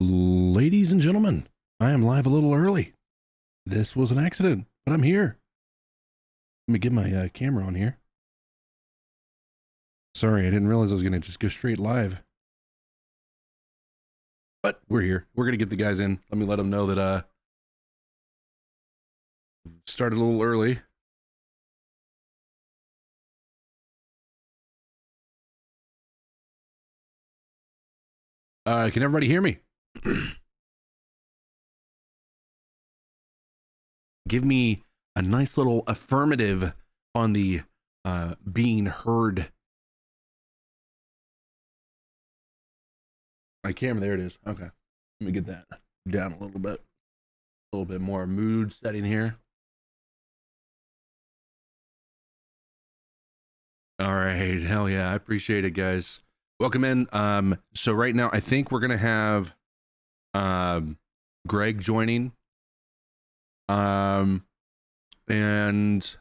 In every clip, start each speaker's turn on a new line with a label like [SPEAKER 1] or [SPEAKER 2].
[SPEAKER 1] Ladies and gentlemen, I am live a little early. This was an accident, but I'm here. Let me get my camera on here. Sorry, I didn't realize I was going to just go straight live. But we're here. We're going to get the guys in. Let me let them know that started a little early. Can everybody hear me? Give me a nice little affirmative on the being heard. My camera, there it is. Okay. Let me get that down a little bit more mood setting here. All right. Hell yeah. I appreciate it, guys. Welcome in. So right now, I think we're going to have Greg joining. And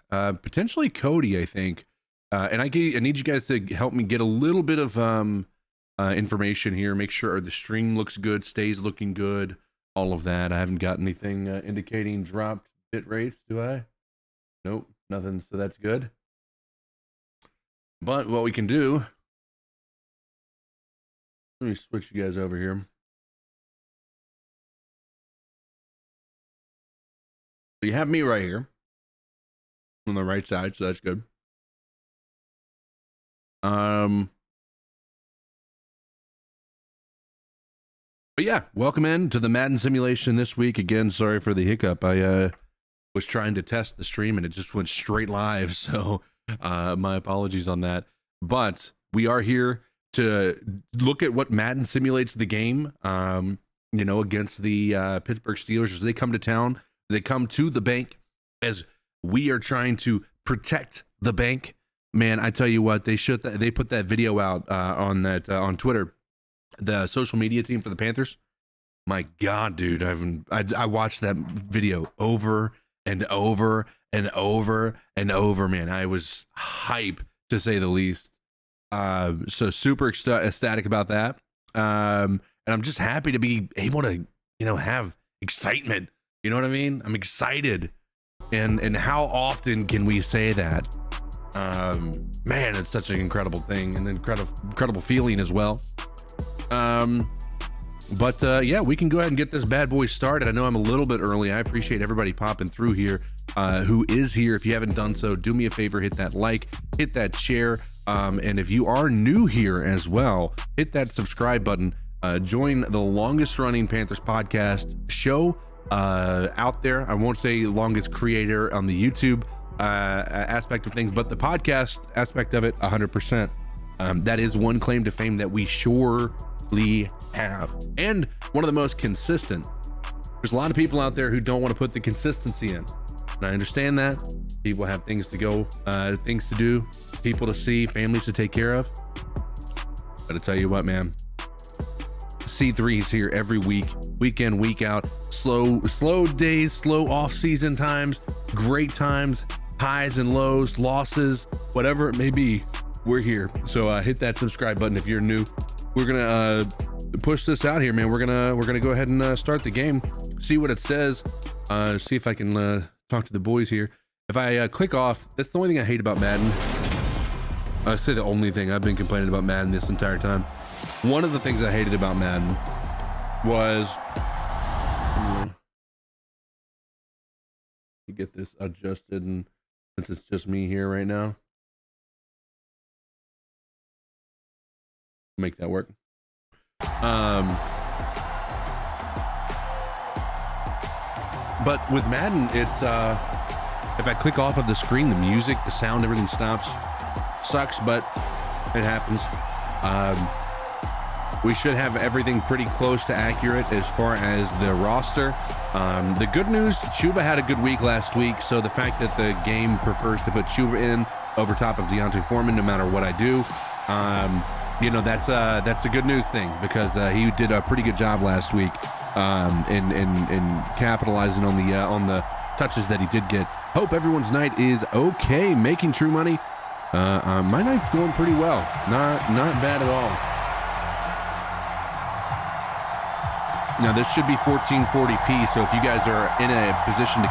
[SPEAKER 1] potentially Cody, I think. And I need you guys to help me get a little bit of information here. Make sure the stream looks good, stays looking good, all of that. I haven't got anything indicating dropped bit rates, do I? Nope, nothing. So that's good. But what we can do, let me switch you guys over here. So you have me right here on the right side, so that's good. But yeah, welcome in to the Madden simulation this week. Again, sorry for the hiccup. I was trying to test the stream and it just went straight live, so my apologies on that. But we are here to look at what Madden simulates the game, against the Pittsburgh Steelers as they come to town. They come to the bank as we are trying to protect the bank. Man, I tell you what, they put that video out on Twitter. The social media team for the Panthers. My God, dude, I watched that video over and over and over and over. Man, I was hype to say the least. So super ecstatic about that. And I'm just happy to be able to, have excitement. You know what I mean? I'm excited. And how often can we say that? Man, it's such an incredible thing, and incredible feeling as well. Yeah, we can go ahead and get this bad boy started. I know I'm a little bit early. I appreciate everybody popping through here, who is here. If you haven't done so, do me a favor, hit that like, hit that share. And if you are new here as well, hit that subscribe button. Join the longest running Panthers podcast show out there. I won't say longest creator on the YouTube aspect of things, but the podcast aspect of it, 100%. That is one claim to fame that we surely have, and one of the most consistent. There's a lot of people out there who don't want to put the consistency in, and I understand that. People have things to go, things to do, people to see, families to take care of. But I tell you what, man, C3 is here every week, week in, week out. Slow days, slow off-season times, great times, highs and lows, losses, whatever it may be. We're here. So hit that subscribe button if you're new. We're gonna push this out here, man. We're gonna go ahead and start the game, see what it says, see if I can talk to the boys here. If I click off, that's the only thing I hate about Madden. I say the only thing. I've been complaining about Madden this entire time. One of the things I hated about Madden was to get this adjusted, and since it's just me here right now, make that work. But with Madden, it's if I click off of the screen, the music, the sound, everything stops. Sucks, but it happens. We should have everything pretty close to accurate as far as the roster. The good news, Chuba had a good week last week, so the fact that the game prefers to put Chuba in over top of Deontay Foreman, no matter what I do, that's a good news thing, because he did a pretty good job last week in capitalizing on the touches that he did get. Hope everyone's night is okay, making true money. My night's going pretty well, not bad at all. Now this should be 1440p, so if you guys are in a position to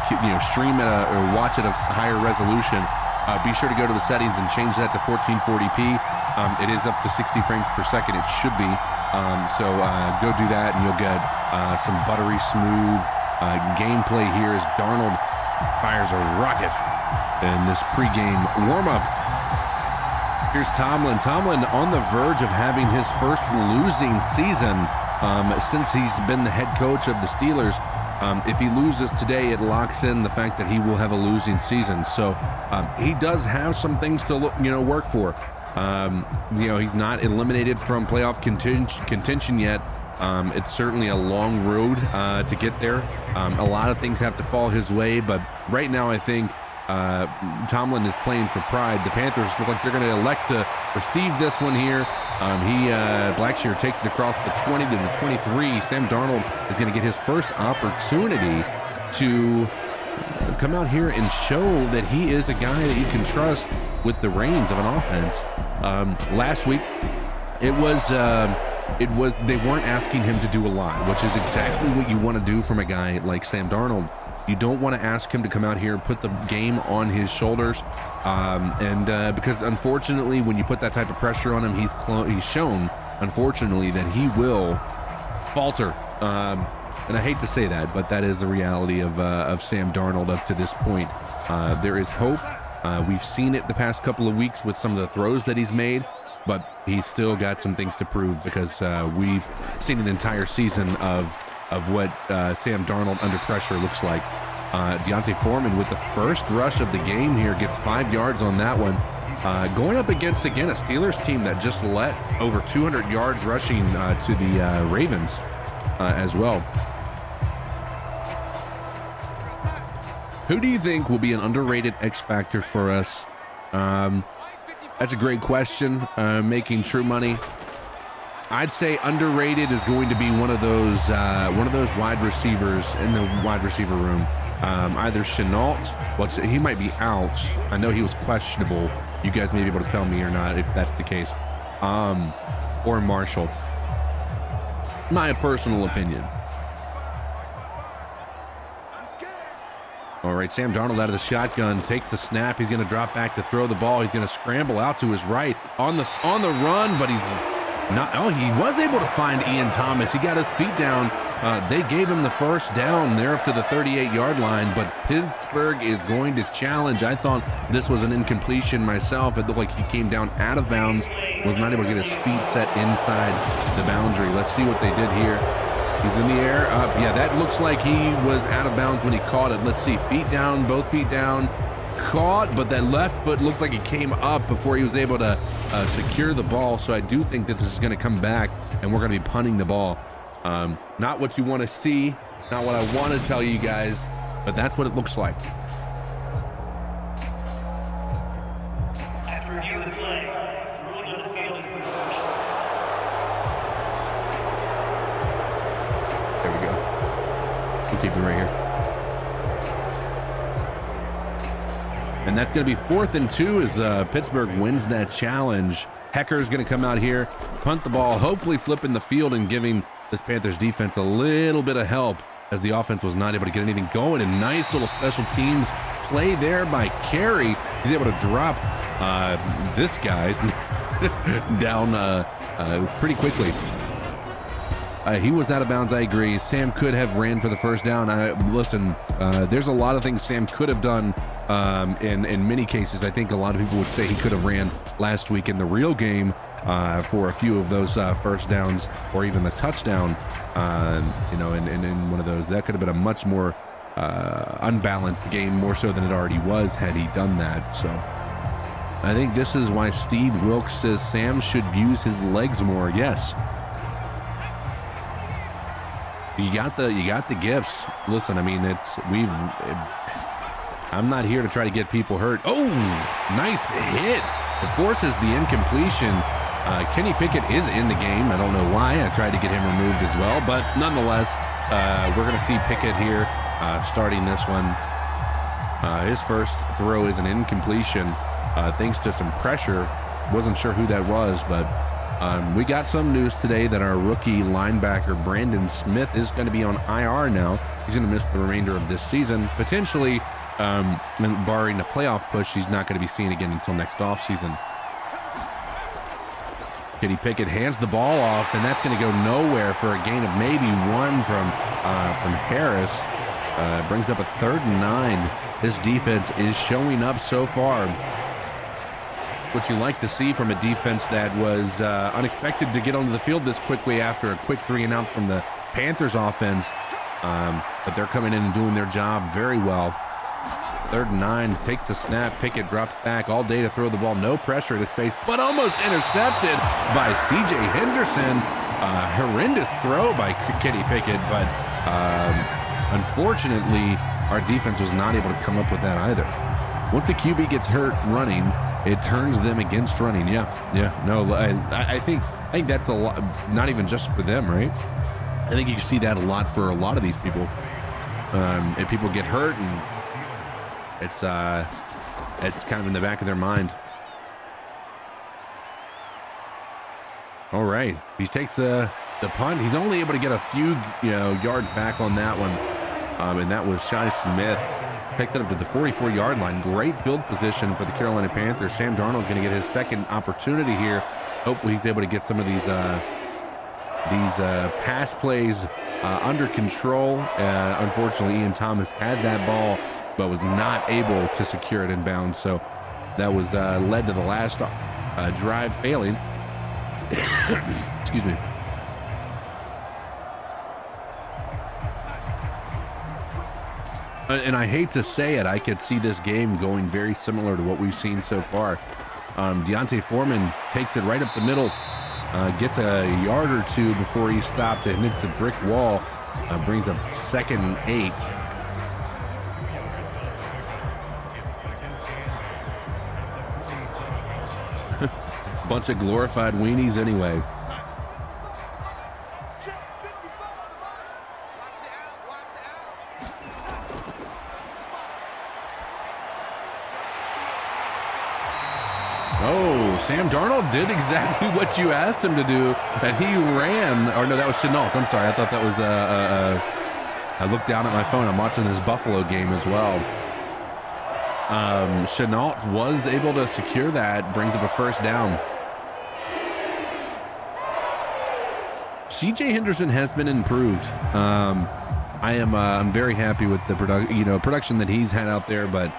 [SPEAKER 1] stream at or watch at a higher resolution, be sure to go to the settings and change that to 1440p. It is up to 60 frames per second. It should be. So go do that, and you'll get some buttery smooth gameplay here as Darnold fires a rocket in this pregame warm-up. Here's Tomlin. Tomlin on the verge of having his first losing season since he's been the head coach of the Steelers. If he loses today, it locks in the fact that he will have a losing season. So he does have some things to work for. He's not eliminated from playoff contention yet. It's certainly a long road to get there. A lot of things have to fall his way, but right now I think Tomlin is playing for pride. The Panthers look like they're going to elect to receive this one here. Blackshear takes it across the 20 to the 23. Sam Darnold is going to get his first opportunity to come out here and show that he is a guy that you can trust with the reins of an offense. Last week, it was they weren't asking him to do a lot, which is exactly what you want to do from a guy like Sam Darnold. You don't want to ask him to come out here and put the game on his shoulders, because unfortunately, when you put that type of pressure on him, he's shown, unfortunately, that he will falter. And I hate to say that, but that is the reality of Sam Darnold up to this point. There is hope. We've seen it the past couple of weeks with some of the throws that he's made, but he's still got some things to prove, because we've seen an entire season of what Sam Darnold under pressure looks like. Deontay Foreman with the first rush of the game here gets 5 yards on that one. Going up against, again, a Steelers team that just let over 200 yards rushing to the Ravens as well. Who do you think will be an underrated X factor for us? That's a great question. Making true money. I'd say underrated is going to be one of those wide receivers in the wide receiver room. Either Chenault, he might be out. I know he was questionable. You guys may be able to tell me or not if that's the case. Or Marshall. My personal opinion. All right, Sam Darnold out of the shotgun, takes the snap. He's going to drop back to throw the ball. He's going to scramble out to his right on the run, but he's not. Oh, he was able to find Ian Thomas. He got his feet down. They gave him the first down there up to the 38-yard line, but Pittsburgh is going to challenge. I thought this was an incompletion myself. It looked like he came down out of bounds, was not able to get his feet set inside the boundary. Let's see what they did here. He's in the air. Yeah, that looks like he was out of bounds when he caught it. Let's see, feet down, both feet down. Caught, but that left foot looks like he came up before he was able to secure the ball. So I do think that this is going to come back, and we're going to be punting the ball. Not what you want to see, not what I want to tell you guys, but that's what it looks like. There we go. We'll keep it right here. And that's going to be 4th and 2 as Pittsburgh wins that challenge. Hecker's going to come out here, punt the ball, hopefully flipping the field and giving this Panthers defense a little bit of help, as the offense was not able to get anything going. And nice little special teams play there by Carey. He's able to drop this guy's down pretty quickly. He was out of bounds, I agree. Sam could have ran for the first down. Listen, there's a lot of things Sam could have done. In many cases, I think a lot of people would say he could have ran last week in the real game for a few of those first downs, or even the touchdown. In one of those, that could have been a much more unbalanced game, more so than it already was had he done that. So I think this is why Steve Wilks says Sam should use his legs more. Yes. You got the gifts. Listen, I mean, I'm not here to try to get people hurt. Oh, nice hit. It forces the incompletion. Kenny Pickett is in the game. I don't know why. I tried to get him removed as well, but nonetheless, we're going to see Pickett here starting this one. His first throw is an incompletion thanks to some pressure. Wasn't sure who that was, but We got some news today that our rookie linebacker Brandon Smith is going to be on IR now. He's going to miss the remainder of this season. Potentially, barring a playoff push, he's not going to be seen again until next offseason. Kenny Pickett hands the ball off, and that's going to go nowhere for a gain of maybe one from Harris. Brings up a 3rd and 9. This defense is showing up so far. What you like to see from a defense that was unexpected to get onto the field this quickly after a quick 3-and-out from the Panthers offense. But they're coming in and doing their job very well. 3rd and 9, takes the snap. Pickett drops back all day to throw the ball. No pressure at his face, but almost intercepted by C.J. Henderson. Horrendous throw by Kenny Pickett, but unfortunately, our defense was not able to come up with that either. Once a QB gets hurt running, it turns them against running. No, I think that's a lot, not even just for them, right? I think you see that a lot for a lot of these people. If people get hurt, and it's kind of in the back of their mind. All right, he takes the punt. He's only able to get a few yards back on that one, and that was Shi Smith. Picks it up to the 44-yard line. Great field position for the Carolina Panthers. Sam Darnold's going to get his second opportunity here. Hopefully he's able to get some of these pass plays under control. Unfortunately, Ian Thomas had that ball, but was not able to secure it in bounds. So that was led to the last drive failing. Excuse me. And I hate to say it, I could see this game going very similar to what we've seen so far. Deontay Foreman takes it right up the middle, gets a yard or two before he's stopped and hits the brick wall, brings up 2nd and 8. Bunch of glorified weenies anyway. Sam Darnold did exactly what you asked him to do, and he ran. Or no, that was Chenault. I'm sorry. I thought that was I looked down at my phone. I'm watching this Buffalo game as well. Chenault was able to secure that, brings up a 1st down. C.J. Henderson has been improved. I'm very happy with the production that he's had out there, but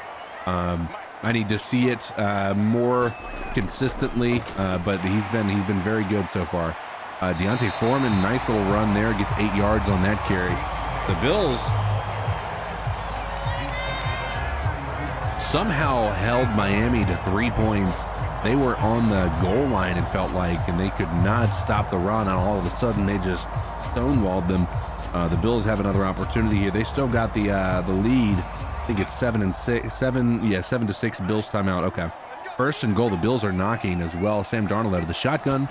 [SPEAKER 1] I need to see it more consistently, but he's been very good so far. Deontay Foreman, nice little run there, gets 8 yards on that carry. The Bills somehow held Miami to 3 points. They were on the goal line, it felt like, and they could not stop the run, and all of a sudden they just stonewalled them. The Bills have another opportunity here. They still got the lead. I think it's 7-6 Bills timeout. Okay. 1st and goal. The Bills are knocking as well. Sam Darnold out of the shotgun.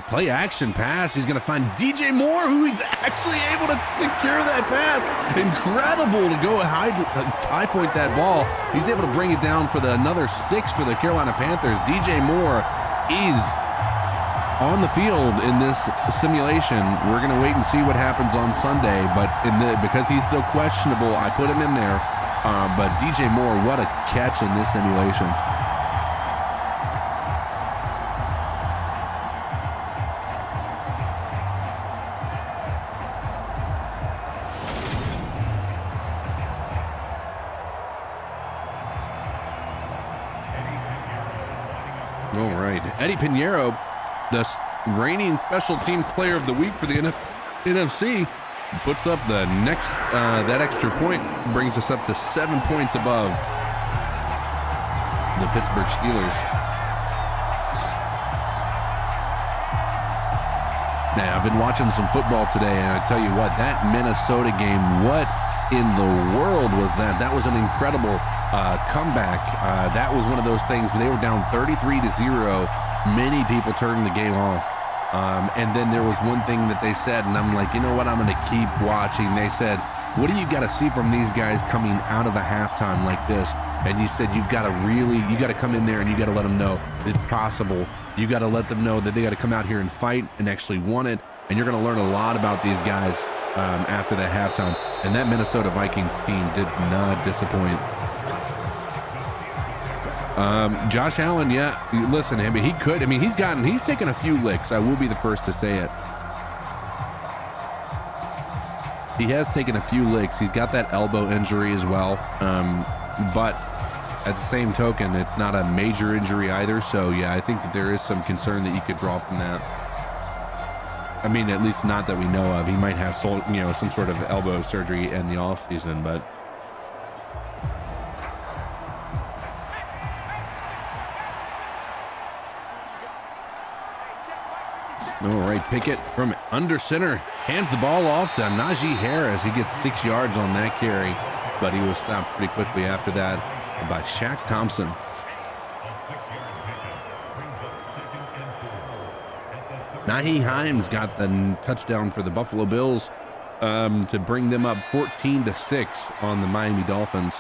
[SPEAKER 1] Play action pass. He's going to find DJ Moore, who he's actually able to secure that pass. Incredible to go high point that ball. He's able to bring it down for another 6 for the Carolina Panthers. DJ Moore is on the field in this simulation. We're going to wait and see what happens on Sunday, but because he's still questionable, I put him in there. But DJ Moore, what a catch in this simulation. All right, Eddie Pinheiro, the reigning special teams player of the week for the NFC, puts up the next that extra point, brings us up to 7 points above the Pittsburgh Steelers. Now, I've been watching some football today, and I tell you what, that Minnesota game, what in the world was that? That was an incredible comeback. That was one of those things where they were down 33-0. Many people turned the game off. And then there was one thing that they said, and I'm like, you know what, I'm going to keep watching. They said, what do you got to see from these guys coming out of a halftime like this? And you said you got to come in there and you got to let them know it's possible. You got to let them know that they got to come out here and fight and actually want it. And you're going to learn a lot about these guys after that halftime. And that Minnesota Vikings team did not disappoint. Josh Allen, yeah, listen, I mean, he could. I mean, he's taken a few licks. I will be the first to say it. He has taken a few licks. He's got that elbow injury as well. But at the same token, it's not a major injury either. So yeah, I think that there is some concern that you could draw from that. I mean, at least not that we know of. He might have some sort of elbow surgery in the off season, but. All right, Pickett from under center hands the ball off to Najee Harris. He gets 6 yards on that carry, but he was stopped pretty quickly after that by Shaq Thompson. Nyheim Hines got the touchdown for the Buffalo Bills to bring them up 14-6 on the Miami Dolphins.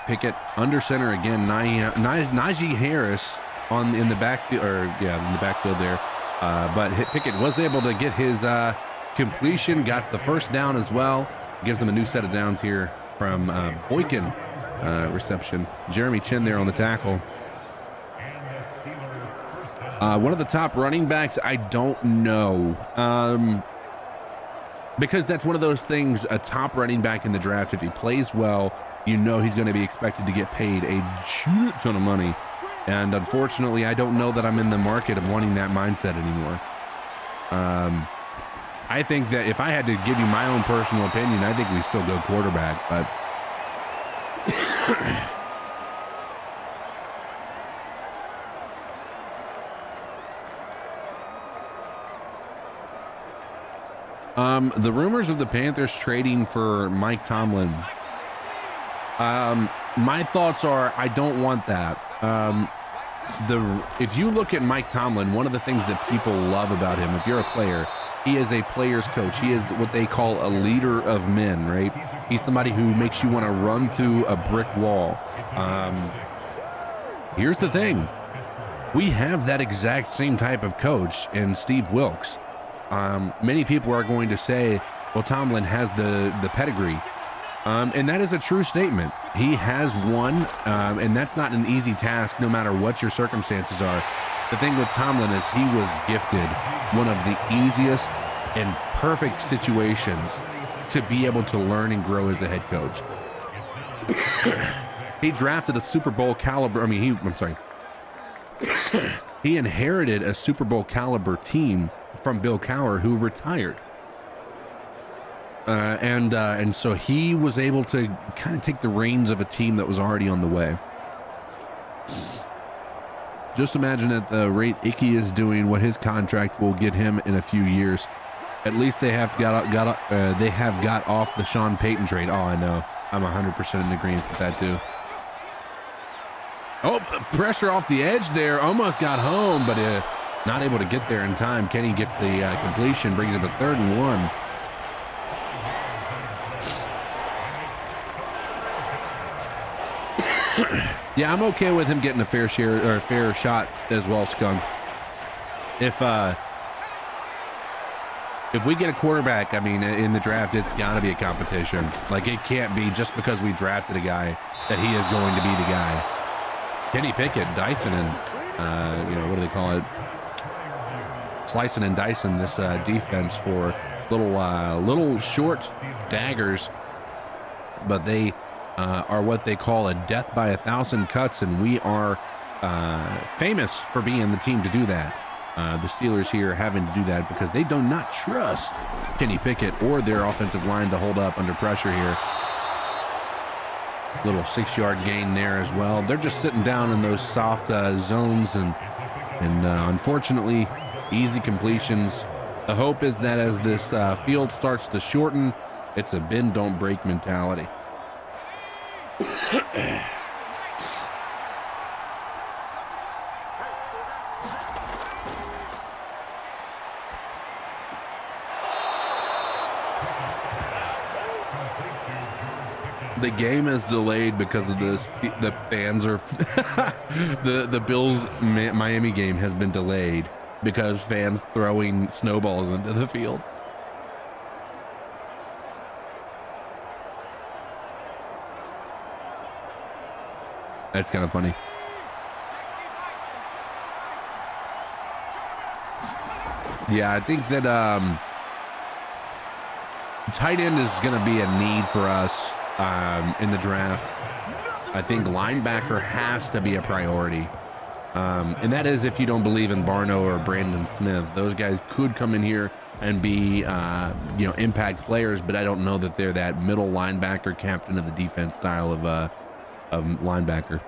[SPEAKER 1] Pickett under center again. Najee Harris in the backfield, in the backfield there. But Pickett was able to get his completion, got the first down as well. Gives them a new set of downs here from Boykin reception. Jeremy Chin there on the tackle. One of the top running backs, I don't know. Because that's one of those things, a top running back in the draft, if he plays well, you know he's going to be expected to get paid a shit ton of money. And unfortunately, I don't know that I'm in the market of wanting that mindset anymore. I think that if I had to give you my own personal opinion, I think we still go quarterback, but the rumors of the Panthers trading for Mike Tomlin. My thoughts are, I don't want that. If you look at Mike Tomlin, one of the things that people love about him, if you're a player, he is a player's coach. He is what they call a leader of men, right? He's somebody who makes you want to run through a brick wall. Here's the thing. We have that exact same type of coach in Steve Wilks. Many people are going to say, well, Tomlin has the pedigree. And that is a true statement. He has won, and that's not an easy task no matter what your circumstances are. The thing with Tomlin is he was gifted one of the easiest and perfect situations to be able to learn and grow as a head coach. He drafted a Super Bowl caliber, he inherited a Super Bowl caliber team from Bill Cowher, who retired. And so he was able to kind of take the reins of a team that was already on the way. Just imagine at the rate Icky is doing, what his contract will get him in a few years. At least they have got off the Sean Payton trade. Oh, I know. I'm 100% in agreement with that too. Oh, pressure off the edge there. Almost got home, but not able to get there in time. Kenny gets the completion, brings up a 3rd and 1. Yeah, I'm okay with him getting a fair share or a fair shot as well, Skunk. If we get a quarterback, I mean, in the draft, it's got to be a competition. Like, it can't be just because we drafted a guy that he is going to be the guy. Kenny Pickett, Dyson, and what do they call it? Slicing and dicing this defense for little short daggers, but they are what they call a death by 1,000 cuts, and we are famous for being the team to do that. The Steelers here having to do that because they do not trust Kenny Pickett or their offensive line to hold up under pressure here. Little 6-yard gain there as well. They're just sitting down in those soft zones, and unfortunately, easy completions. The hope is that as this field starts to shorten, it's a bend don't break mentality. The game is delayed because of this. The fans are the Bills Miami game has been delayed because fans throwing snowballs into the field. That's kind of funny. Yeah, I think that tight end is going to be a need for us in the draft. I think linebacker has to be a priority. And that is if you don't believe in Barno or Brandon Smith. Those guys could come in here and be, impact players, but I don't know that they're that middle linebacker, captain of the defense style of linebacker.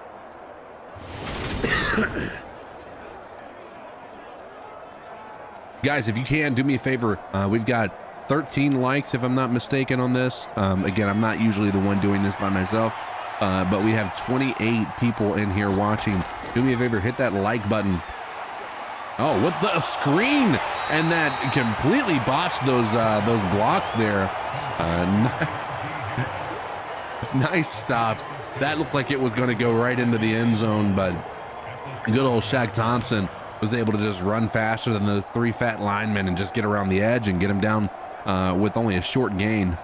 [SPEAKER 1] Guys, if you can, do me a favor. We've got 13 likes, if I'm not mistaken, on this. Again, I'm not usually the one doing this by myself, but we have 28 people in here watching. Do me a favor, hit that like button. Oh, what the screen! And that completely botched those blocks there. Nice stop. That looked like it was going to go right into the end zone, but good old Shaq Thompson was able to just run faster than those three fat linemen and just get around the edge and get him down with only a short gain.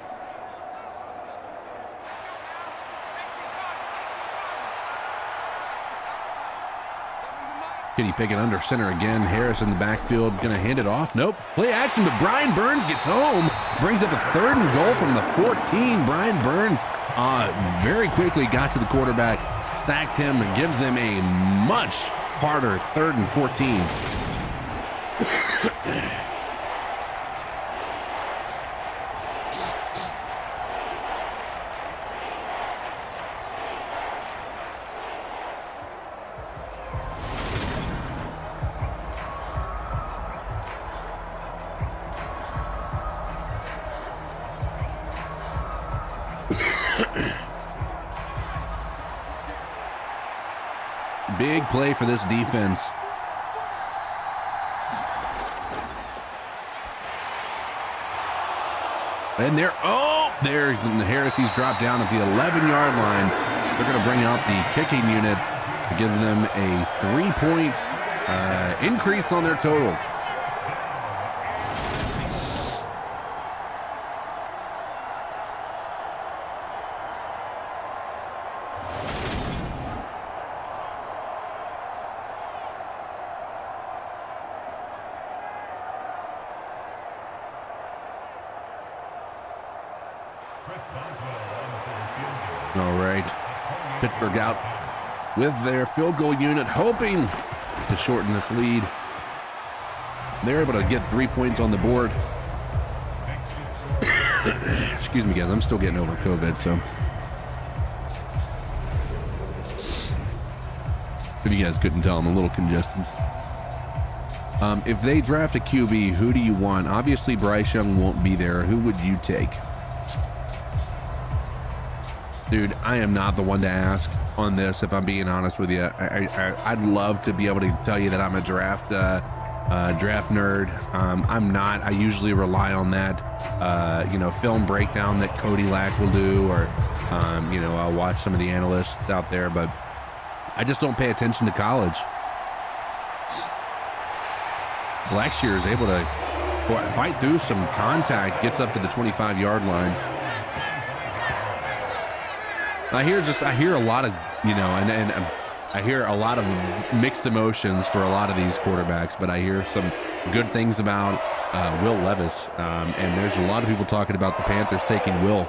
[SPEAKER 1] Kitty Pickett under center again. Harris in the backfield, gonna hand it off. Nope. Play action, but Brian Burns gets home. Brings up a 3rd and goal from the 14. Brian Burns very quickly got to the quarterback, sacked him, and gives them a much harder 3rd and 14. Big play for this defense. And there's Harris. He's dropped down at the 11-yard line. They're going to bring out the kicking unit to give them a 3-point increase on their total. All right, Pittsburgh out with their field goal unit, hoping to shorten this lead. They're able to get 3 points on the board. Excuse me, guys, I'm still getting over COVID, so if you guys couldn't tell, I'm a little congested. If they draft a QB, who do you want? Obviously, Bryce Young won't be there. Who would you take? Dude, I am not the one to ask on this, if I'm being honest with you. I'd love to be able to tell you that I'm a draft nerd. I'm not. I usually rely on that, film breakdown that Cody will do, or, I'll watch some of the analysts out there, but I just don't pay attention to college. Blackshear is able to fight through some contact, gets up to the 25-yard line. I hear a lot of, and I hear a lot of mixed emotions for a lot of these quarterbacks, but I hear some good things about Will Levis, and there's a lot of people talking about the Panthers taking Will,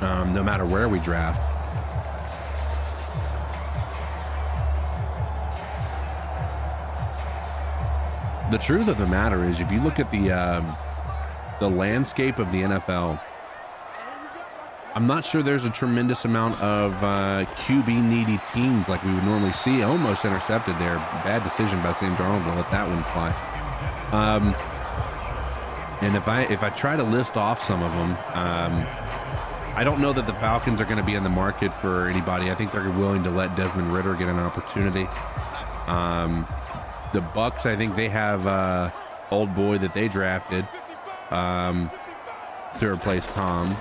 [SPEAKER 1] no matter where we draft. The truth of the matter is, if you look at the landscape of the NFL, I'm not sure there's a tremendous amount of QB-needy teams like we would normally see. Almost intercepted there. Bad decision by Sam Darnold to let that one fly. And if I try to list off some of them, I don't know that the Falcons are going to be in the market for anybody. I think they're willing to let Desmond Ridder get an opportunity. The Bucks, I think they have old boy that they drafted to replace Tom.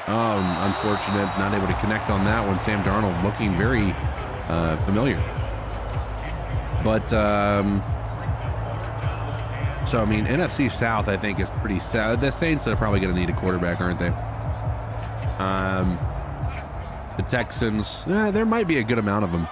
[SPEAKER 1] Unfortunate, not able to connect on that one. Sam Darnold looking very familiar. But, so, I mean, NFC South, I think, is pretty sad. The Saints are probably going to need a quarterback, aren't they? The Texans, there might be a good amount of them.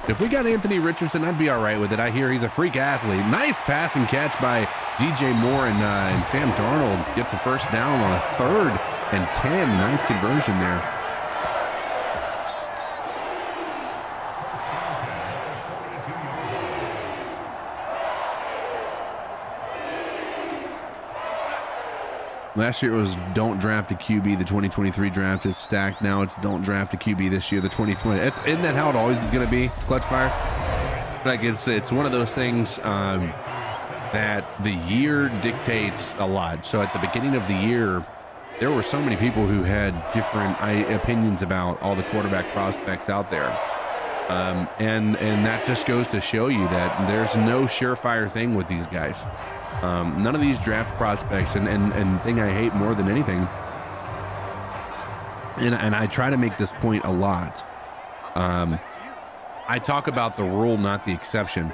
[SPEAKER 1] If we got Anthony Richardson, I'd be all right with it. I hear he's a freak athlete. Nice pass and catch by DJ Moore, and Sam Darnold gets a first down on a 3rd and 10. Nice conversion there. Last year it was don't draft a QB. The 2023 draft is stacked. Now it's don't draft a QB this year. The 2020. Isn't that how it always is going to be? Clutch Fire. Like it's one of those things that the year dictates a lot. So at the beginning of the year, there were so many people who had different opinions about all the quarterback prospects out there. And that just goes to show you that there's no surefire thing with these guys. None of these draft prospects, and thing I hate more than anything, and I try to make this point a lot. I talk about the rule, not the exception.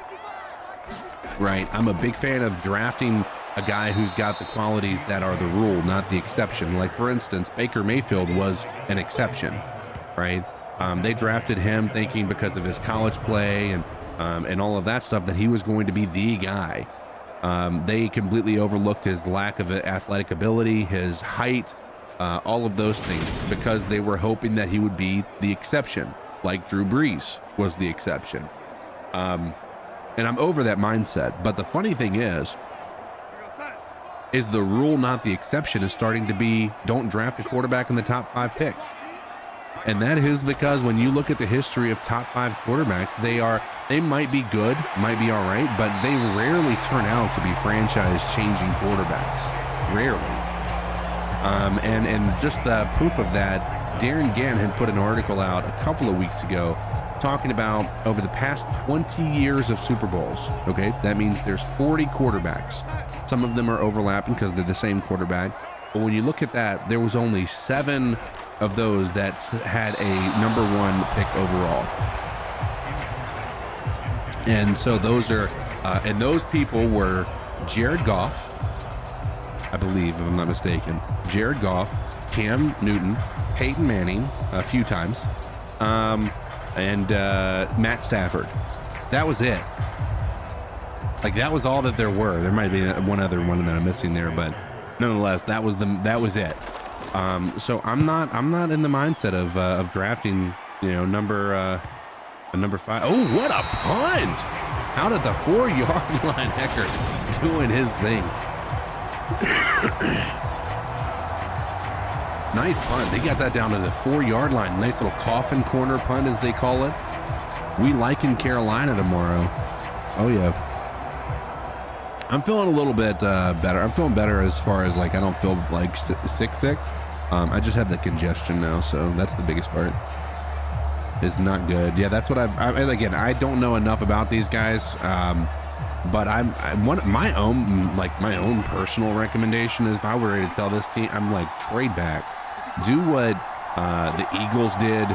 [SPEAKER 1] Right? I'm a big fan of drafting a guy who's got the qualities that are the rule, not the exception. Like, for instance, Baker Mayfield was an exception, right? They drafted him thinking because of his college play and all of that stuff that he was going to be the guy. They completely overlooked his lack of athletic ability, his height, all of those things, because they were hoping that he would be the exception, like Drew Brees was the exception. And I'm over that mindset. But the funny thing is the rule, not the exception, is starting to be don't draft a quarterback in the top 5 pick. And that is because when you look at the history of top 5 quarterbacks, they might be good, might be all right, but they rarely turn out to be franchise-changing quarterbacks. Rarely. And just proof of that, Darren Gann had put an article out a couple of weeks ago talking about over the past 20 years of Super Bowls. Okay, that means there's 40 quarterbacks. Some of them are overlapping because they're the same quarterback. But when you look at that, there was only 7 of those that had a number 1 pick overall. And so those are, and those people were Jared Goff, I believe, if I'm not mistaken, Jared Goff, Cam Newton, Peyton Manning a few times, and Matt Stafford. That was it. Like, that was all that there were. There might be one other one that I'm missing there, but nonetheless, that was it. So I'm not in the mindset of drafting, number 5. Oh, what a punt! Out at the 4-yard line, Eckert doing his thing. Nice punt. They got that down to the 4-yard line. Nice little coffin corner punt, as they call it. We like in Carolina tomorrow. Oh yeah. I'm feeling a little bit better. I'm feeling better as far as, like, I don't feel like sick. I just have the congestion now, so that's the biggest part. It's not good. Yeah, that's what again, I don't know enough about these guys, but my own personal recommendation is, if I were to tell this team, I'm like, trade back. Do what the Eagles did.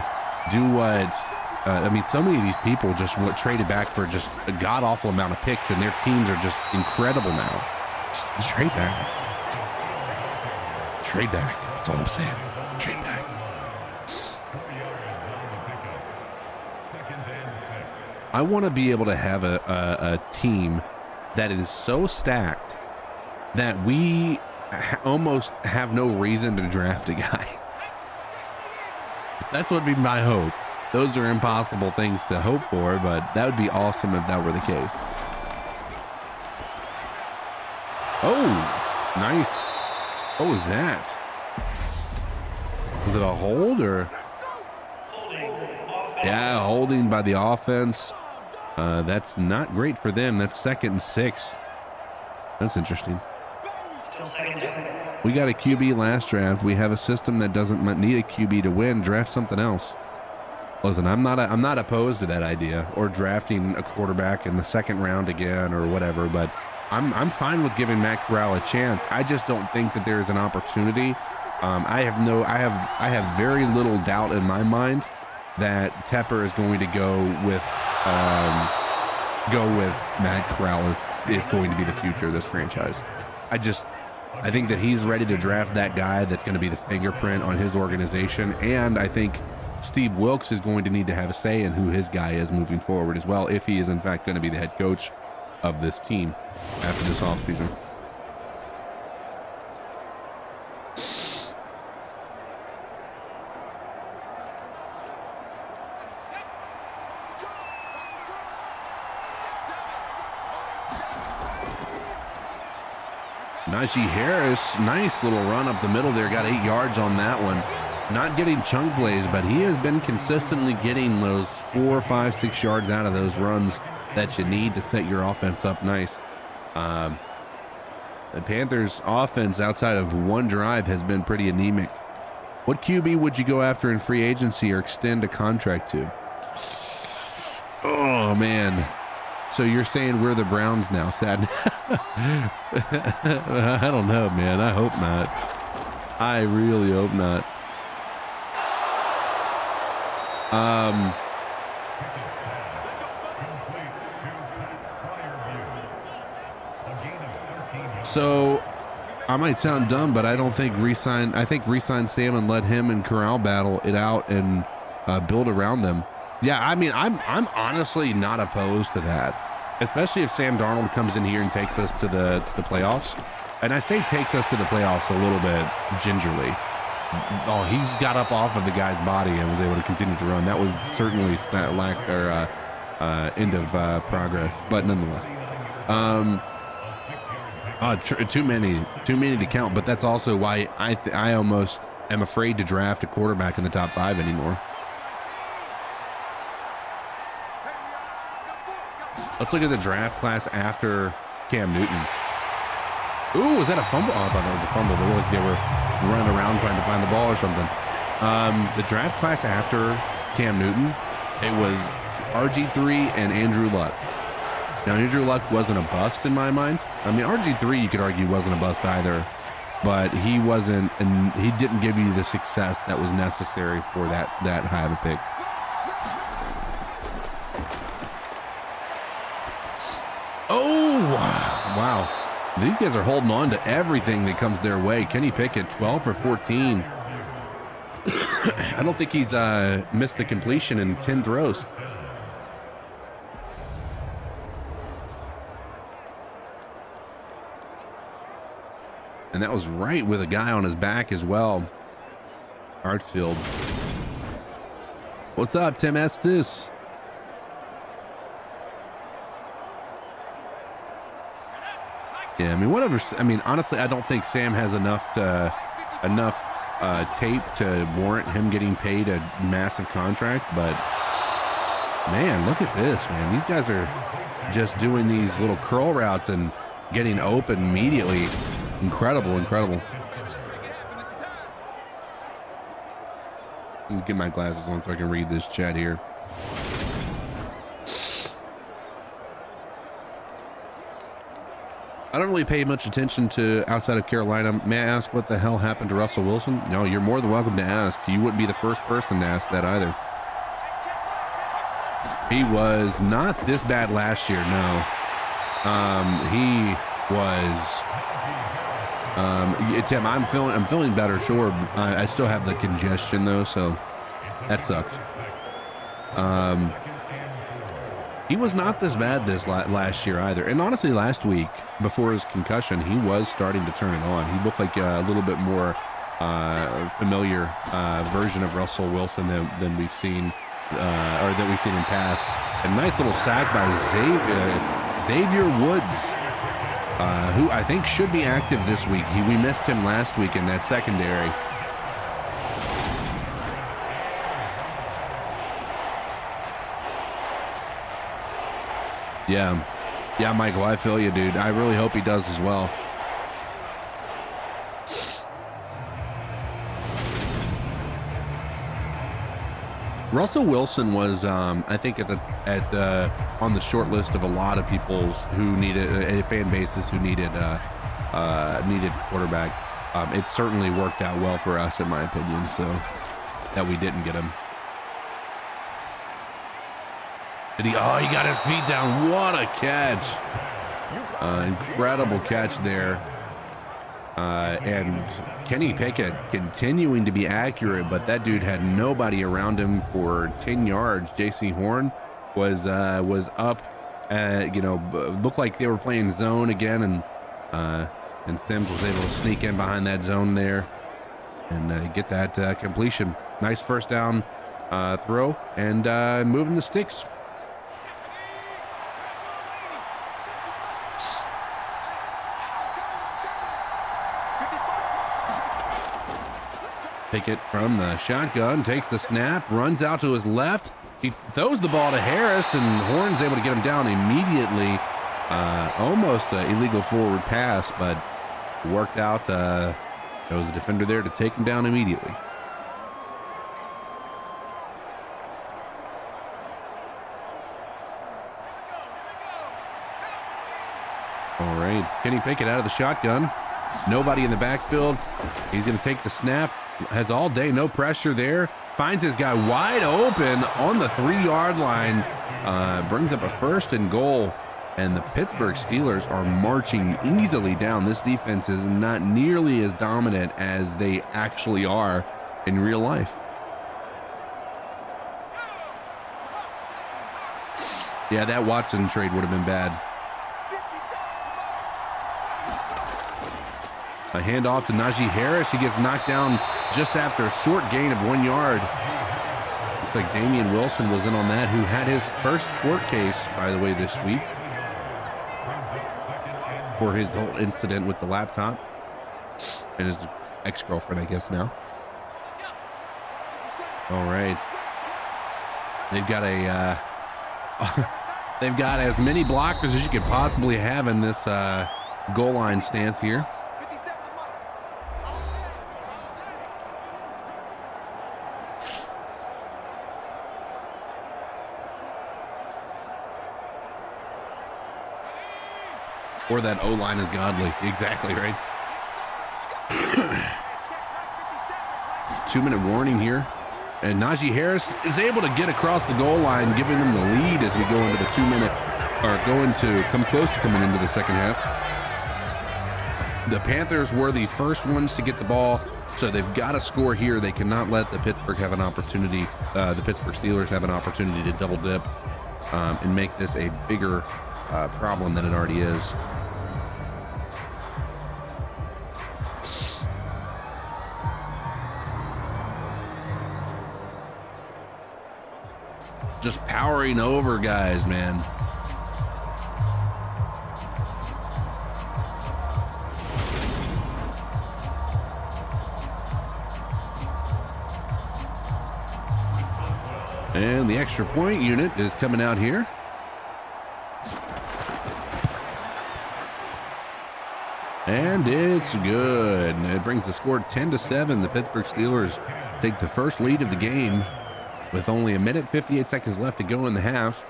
[SPEAKER 1] Do what so many of these people just traded back for just a god-awful amount of picks, and their teams are just incredible now. Just trade back. Trade back. That's all I'm saying. Trade back. I want to be able to have a team that is so stacked that we almost have no reason to draft a guy. That's what would be my hope. Those are impossible things to hope for, but that would be awesome if that were the case. Oh, nice. What was that? Was it a hold or? Yeah, holding by the offense. That's not great for them. That's 2nd and 6. That's interesting. We got a QB last draft. We have a system that doesn't need a QB to win. Draft something else. Listen, I'm not opposed to that idea, or drafting a quarterback in the 2nd round again or whatever, but I'm fine with giving Matt Corral a chance. I just don't think that there is an opportunity. I have very little doubt in my mind that Tepper is going to go with Matt Corral is going to be the future of this franchise. I think that he's ready to draft that guy that's going to be the fingerprint on his organization, and I think Steve Wilks is going to need to have a say in who his guy is moving forward as well, if he is in fact going to be the head coach of this team after this offseason. Najee Harris, nice little run up the middle there, got 8 yards on that one. Not getting chunk plays, but he has been consistently getting those 4, 5, 6 yards out of those runs that you need to set your offense up nice. The Panthers offense outside of one drive has been pretty anemic. What QB would you go after in free agency or extend a contract to? Oh man. So you're saying we're the Browns now, sad. I don't know, man. I hope not. I really hope not. So I might sound dumb, but I don't think re-sign Sam and let him and Corral battle it out and build around them. Yeah, I mean, I'm honestly not opposed to that, especially if Sam Darnold comes in here and takes us to the playoffs. And I say takes us to the playoffs a little bit gingerly. Oh, he's got up off of the guy's body and was able to continue to run. That was certainly end of progress, but nonetheless. Too many to count. But that's also why I almost am afraid to draft a quarterback in the top 5 anymore. Let's look at the draft class after Cam Newton. Ooh, was that a fumble? Oh, I thought that was a fumble. They looked like they were running around trying to find the ball or something. The draft class after Cam Newton, it was RG3 and Andrew Luck. Now, Andrew Luck wasn't a bust in my mind. I mean, RG3, you could argue, wasn't a bust either, but he wasn't, and he didn't give you the success that was necessary for that high of a pick. Oh, wow. These guys are holding on to everything that comes their way. Kenny Pickett, 12 for 14. I don't think he's missed a completion in 10 throws. And that was right with a guy on his back as well. Artfield. What's up, Tim Estes? Yeah, I mean, whatever. I mean, honestly, I don't think Sam has enough tape to warrant him getting paid a massive contract. But man, look at this, man. These guys are just doing these little curl routes and getting open immediately. Incredible. Let me get my glasses on so I can read this chat here. I don't really pay much attention to outside of Carolina. May I ask what the hell happened to Russell Wilson? No, you're more than welcome to ask. You wouldn't be the first person to ask that either. He was not this bad last year, no. He was... Tim, I'm feeling better, sure. I still have the congestion though, so that sucks. He was not this bad this last year either. And honestly, last week, before his concussion, he was starting to turn it on. He looked like a little bit more familiar version of Russell Wilson than we've seen, or that we've seen in past. A nice little sack by Xavier Woods, who I think should be active this week. We missed him last week in that secondary. Yeah, Michael, I feel you, dude. I really hope he does as well. Russell Wilson was, I think, on the short list of a lot of people's who needed fan bases who needed quarterback. It certainly worked out well for us, in my opinion, so that we didn't get him. He got his feet down. What a catch! Incredible catch there. And Kenny Pickett continuing to be accurate, but that dude had nobody around him for 10 yards. JC Horn was up, looked like they were playing zone again, and Sims was able to sneak in behind that zone there and get that completion. Nice first down throw and moving the sticks. Pickett from the shotgun takes the snap, runs out to his left. He throws the ball to Harris, and Horn's able to get him down immediately. Almost an illegal forward pass, but worked out. There was a defender there to take him down immediately. All right, Kenny Pickett out of the shotgun. Nobody in the backfield. He's going to take the snap. Has all day, no pressure there. Finds his guy wide open on the 3-yard line. Brings up a 1st and goal. And the Pittsburgh Steelers are marching easily down. This defense is not nearly as dominant as they actually are in real life. Yeah, that Watson trade would have been bad. A handoff to Najee Harris. He gets knocked down just after a short gain of 1 yard. Looks like Damian Wilson was in on that, who had his first court case, by the way, this week for his whole incident with the laptop and his ex-girlfriend, I guess, now. All right. They've got they've got as many blockers as you could possibly have in this goal line stance here. Or that O-line is godly. Exactly, right? 2-minute warning here. And Najee Harris is able to get across the goal line, giving them the lead as we go into the 2-minute, or come close to coming into the second half. The Panthers were the first ones to get the ball, so they've got to score here. They cannot let the Pittsburgh have an opportunity, the Pittsburgh Steelers have an opportunity to double dip and make this a bigger problem than it already is. Just powering over guys, man. And the extra point unit is coming out here. And it's good. It brings the score 10-7. The Pittsburgh Steelers take the first lead of the game with only 1:58 seconds left to go in the half.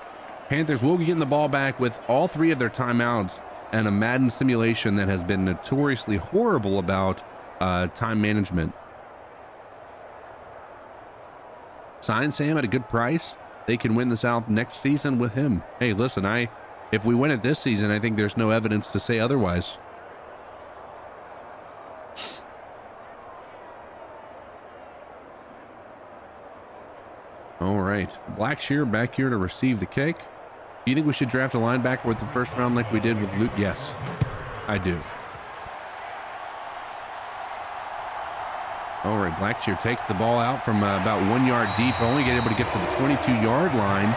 [SPEAKER 1] Panthers will be getting the ball back with all 3 of their timeouts and a Madden simulation that has been notoriously horrible about time management. Sign Sam at a good price. They can win the South next season with him. Hey, listen, if we win it this season, I think there's no evidence to say otherwise. All right, Blackshear back here to receive the kick. Do you think we should draft a linebacker with the first round like we did with Luke? Yes, I do. All right, Blackshear takes the ball out from about 1 yard deep, only able to get to the 22-yard line.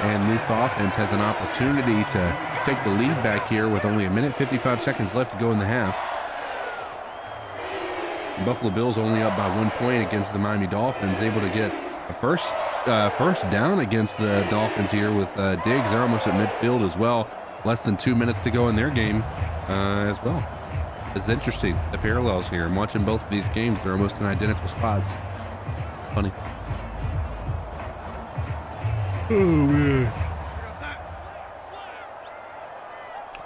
[SPEAKER 1] And this offense has an opportunity to take the lead back here with only 1:55 seconds left to go in the half. The Buffalo Bills only up by 1 point against the Miami Dolphins, able to get a first down against the Dolphins here with Diggs. They're almost at midfield as well. Less than 2 minutes to go in their game as well. It's interesting, the parallels here. I'm watching both of these games. They're almost in identical spots. Funny. man.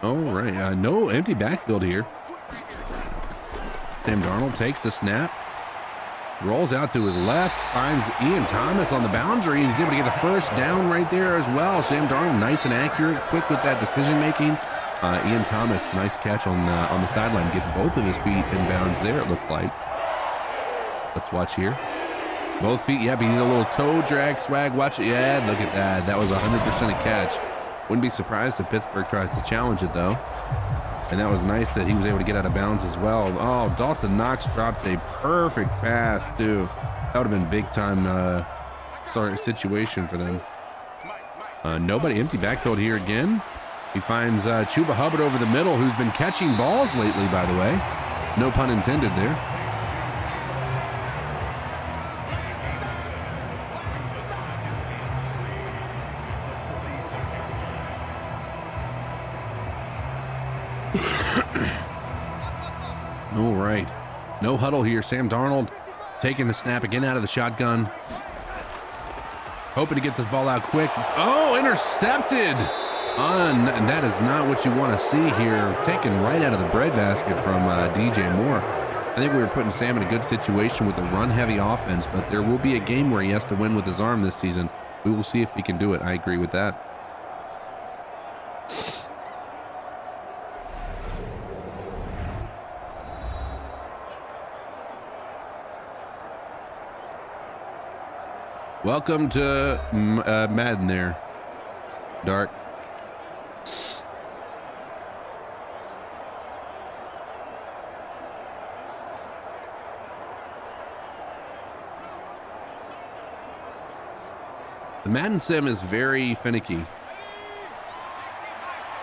[SPEAKER 1] All right, no empty backfield here. Sam Darnold takes the snap, rolls out to his left, finds Ian Thomas on the boundary, and he's able to get the first down right there as well. Sam Darnold, nice and accurate, quick with that decision making. Ian Thomas, nice catch on the sideline, gets both of his feet in bounds there, it looked like. Let's watch here. Both feet, yep, he did a little toe drag swag. Watch it, yeah, look at that. That was 100% a catch. Wouldn't be surprised if Pittsburgh tries to challenge it, though. And that was nice that he was able to get out of bounds as well. Oh, Dawson Knox dropped a perfect pass, too. That would have been big time situation for them. Nobody, empty backfield here again. He finds Chuba Hubbard over the middle, who's been catching balls lately, by the way. No pun intended there. All right, no huddle here. Sam Darnold taking the snap again out of the shotgun, hoping to get this ball out quick. Oh, intercepted. And that is not what you want to see here. Taken right out of the breadbasket from DJ Moore. I think we were putting Sam in a good situation with a run-heavy offense, but there will be a game where he has to win with his arm this season. We will see if he can do it. I agree with that. Welcome to Madden there, Dark. The Madden sim is very finicky.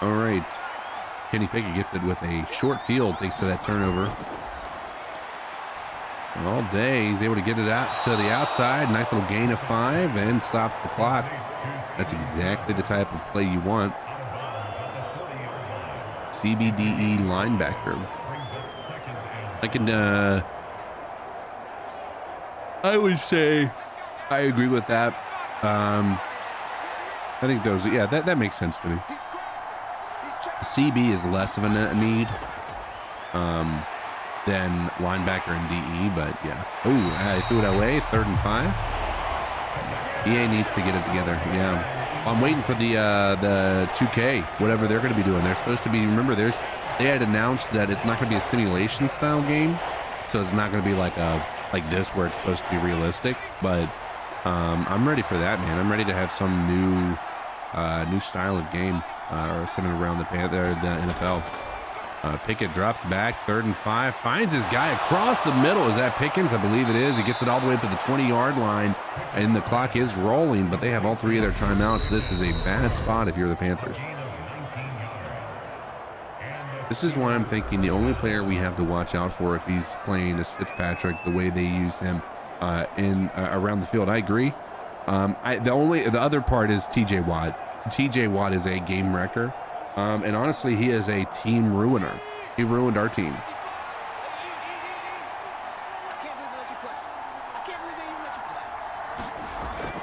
[SPEAKER 1] All right. Kenny Pickett gets it with a short field, thanks to that turnover. All day, he's able to get it out to the outside. Nice little gain of 5 and stops the clock. That's exactly the type of play you want. CBDE linebacker. I would say I agree with that. I think those, yeah, that makes sense to me. CB is less of a need than linebacker and DE, but yeah. Ooh, I threw it away. 3rd and 5. EA needs to get it together. Yeah, I'm waiting for the 2K, whatever they're going to be doing. They're supposed to be. Remember, they had announced that it's not going to be a simulation style game, so it's not going to be like this where it's supposed to be realistic. But I'm ready for that, man. I'm ready to have some new style of game centered around the NFL. Pickett drops back, 3rd and 5, finds his guy across the middle. Is that Pickens? I believe it is. He gets it all the way up to the 20-yard line, and the clock is rolling, but they have all 3 of their timeouts. This is a bad spot if you're the Panthers. This is why I'm thinking the only player we have to watch out for if he's playing is Fitzpatrick, the way they use him around the field. I agree. The other part is TJ Watt. TJ Watt is a game wrecker. And honestly, he is a team ruiner. He ruined our team.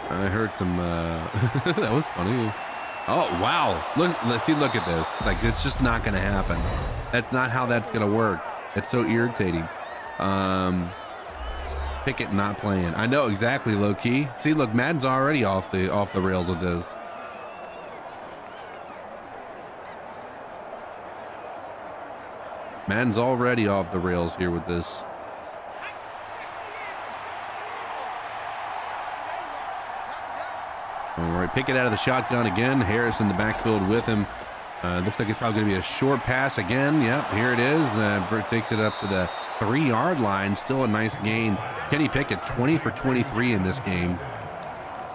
[SPEAKER 1] I heard some, that was funny. Oh, wow. Look at this. Like, it's just not going to happen. That's not how that's going to work. It's so irritating. Pickett not playing. I know, exactly, low key. See, look, Madden's already off the rails with this. Madden's already off the rails here with this. All right, Pickett out of the shotgun again. Harris in the backfield with him. Looks like it's probably going to be a short pass again. Yep, here it is. Burt takes it up to the 3-yard line. Still a nice gain. Kenny Pickett, 20 for 23 in this game.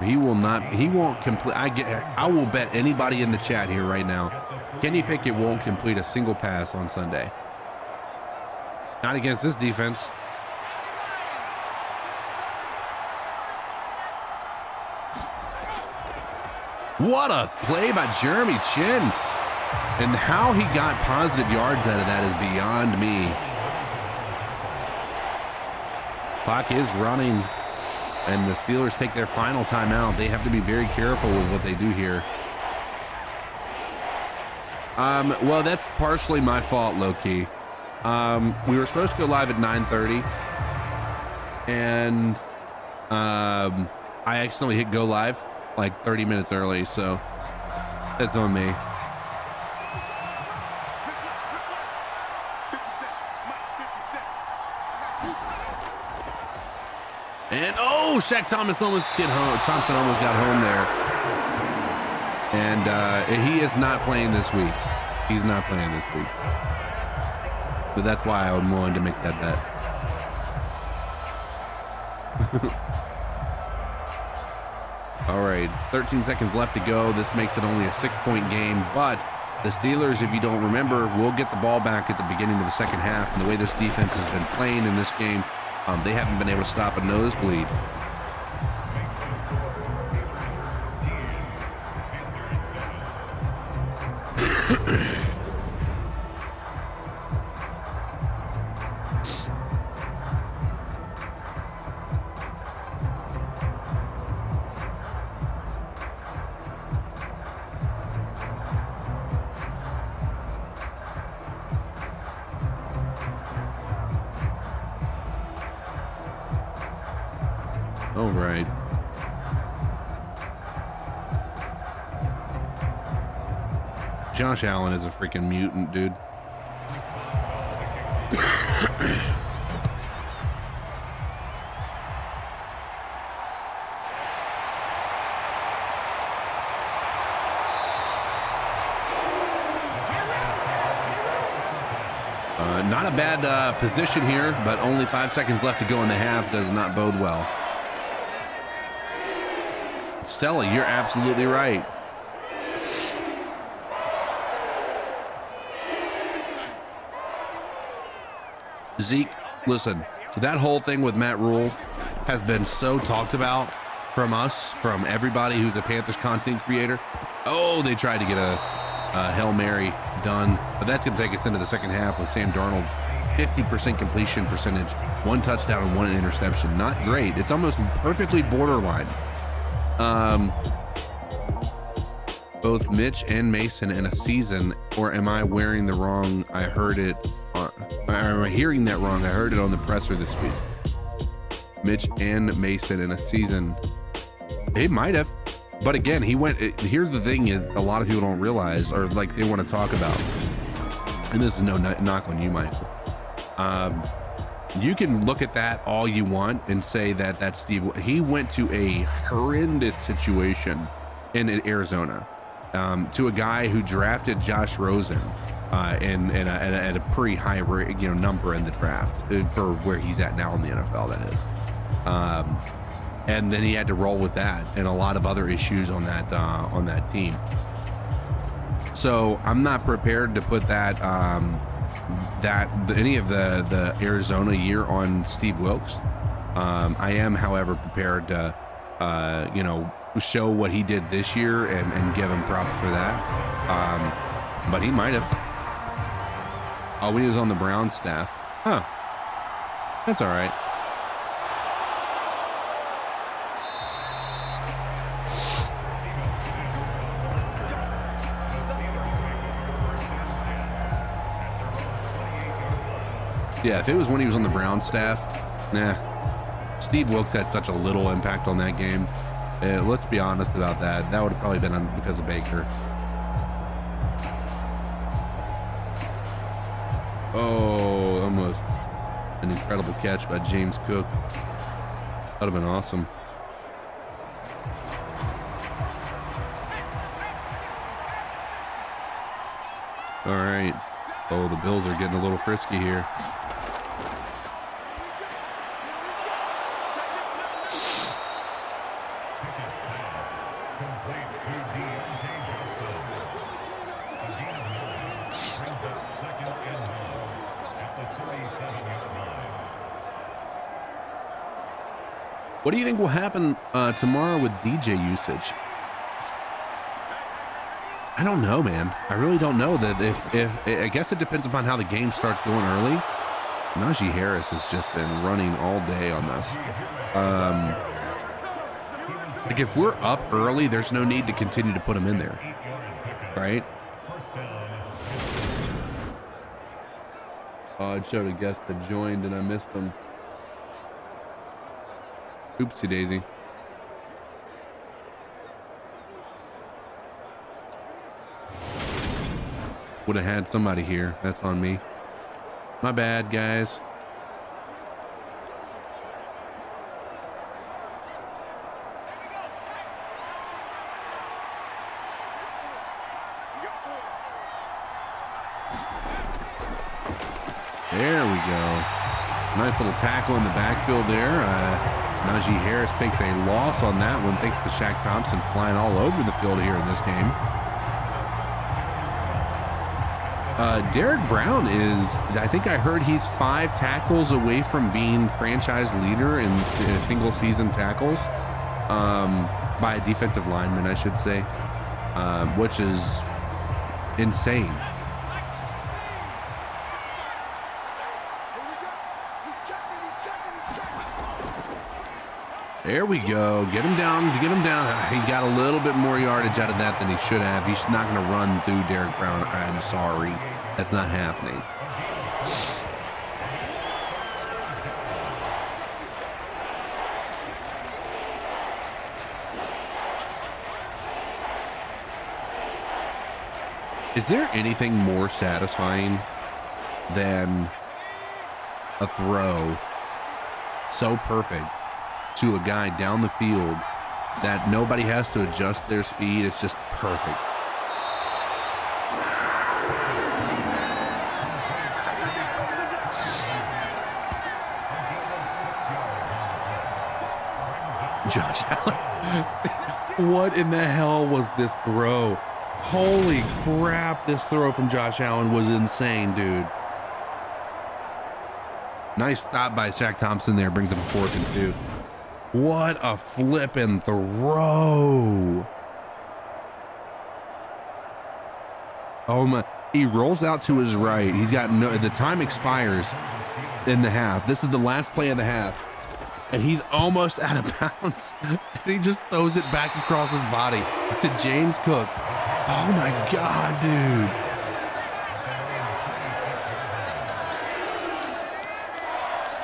[SPEAKER 1] He won't complete. I will bet anybody in the chat here right now, Kenny Pickett won't complete a single pass on Sunday. Not against this defense. What a play by Jeremy Chin. And how he got positive yards out of that is beyond me. Clock is running. And the Steelers take their final timeout. They have to be very careful with what they do here. Well, that's partially my fault, low-key. We were supposed to go live at 9:30, and I accidentally hit go live like 30 minutes early, so that's on me. And Shaq Thompson almost got home there. And he is not playing this week. He's not playing this week. So that's why I'm willing to make that bet. All right, 13 seconds left to go. This makes it only a 6-point game, but the Steelers, if you don't remember, will get the ball back at the beginning of the second half. And the way this defense has been playing in this game, they haven't been able to stop a nosebleed. All right. Josh Allen is a freaking mutant, dude. Not a bad position here, but only 5 seconds left to go in the half does not bode well. Stella, you're absolutely right. Zeke, listen, that whole thing with Matt Rule has been so talked about from us, from everybody who's a Panthers content creator. Oh, they tried to get a Hail Mary done, but that's going to take us into the second half with Sam Darnold's 50% completion percentage, 1 touchdown and 1 interception. Not great. It's almost perfectly borderline. Both Mitch and Mason in a season, or am I wearing the wrong? I heard it. Am I hearing that wrong? I heard it on the presser this week. Mitch and Mason in a season. They might have, but again, he went. Here's the thing: is a lot of people don't realize, or like they want to talk about. And this is no knock on you, Mike. You can look at that all you want and say that that's Steve. He went to a horrendous situation in Arizona, to a guy who drafted Josh Rosen at a pretty high number in the draft for where he's at now in the NFL. That is, and then he had to roll with that and a lot of other issues on that team. So I'm not prepared to put that. Any of the Arizona year on Steve Wilks. I am, however, prepared to, show what he did this year and give him props for that. But he might have. Oh, when he was on the Browns staff. Huh. That's all right. Yeah, if it was when he was on the Browns staff, Steve Wilks had such a little impact on that game. Let's be honest about that. That would have probably been because of Baker. Oh, almost an incredible catch by James Cook. That would have been awesome. All right. Oh, the Bills are getting a little frisky here. What do you think will happen tomorrow with DJ usage? I don't know, man. I really don't know. That if I guess it depends upon how the game starts going early. Najee Harris has just been running all day on this. Like if we're up early, there's no need to continue to put him in there, right? Oh, it showed a guest that joined and I missed them. Oopsie daisy. Would have had somebody here. That's on me. My bad, guys. There we go. Nice little tackle in the backfield there. Najee Harris takes a loss on that one, thanks to Shaq Thompson flying all over the field here in this game. Derek Brown is, I think I heard he's 5 tackles away from being franchise leader in single season tackles by a defensive lineman, I should say, which is insane. There we go. Get him down. Get him down. He got a little bit more yardage out of that than he should have. He's not going to run through Derek Brown. I'm sorry. That's not happening. Is there anything more satisfying than a throw so perfect to a guy down the field that nobody has to adjust their speed? It's just perfect. Josh Allen. What in the hell was this throw? Holy crap, this throw from Josh Allen was insane, dude. Nice stop by Shaq Thompson there, brings him 4th and 2. What a flippin' throw. Oh my, he rolls out to his right. He's got no, the time expires in the half. This is the last play of the half. And he's almost out of bounds. And he just throws it back across his body to James Cook. Oh my God, dude.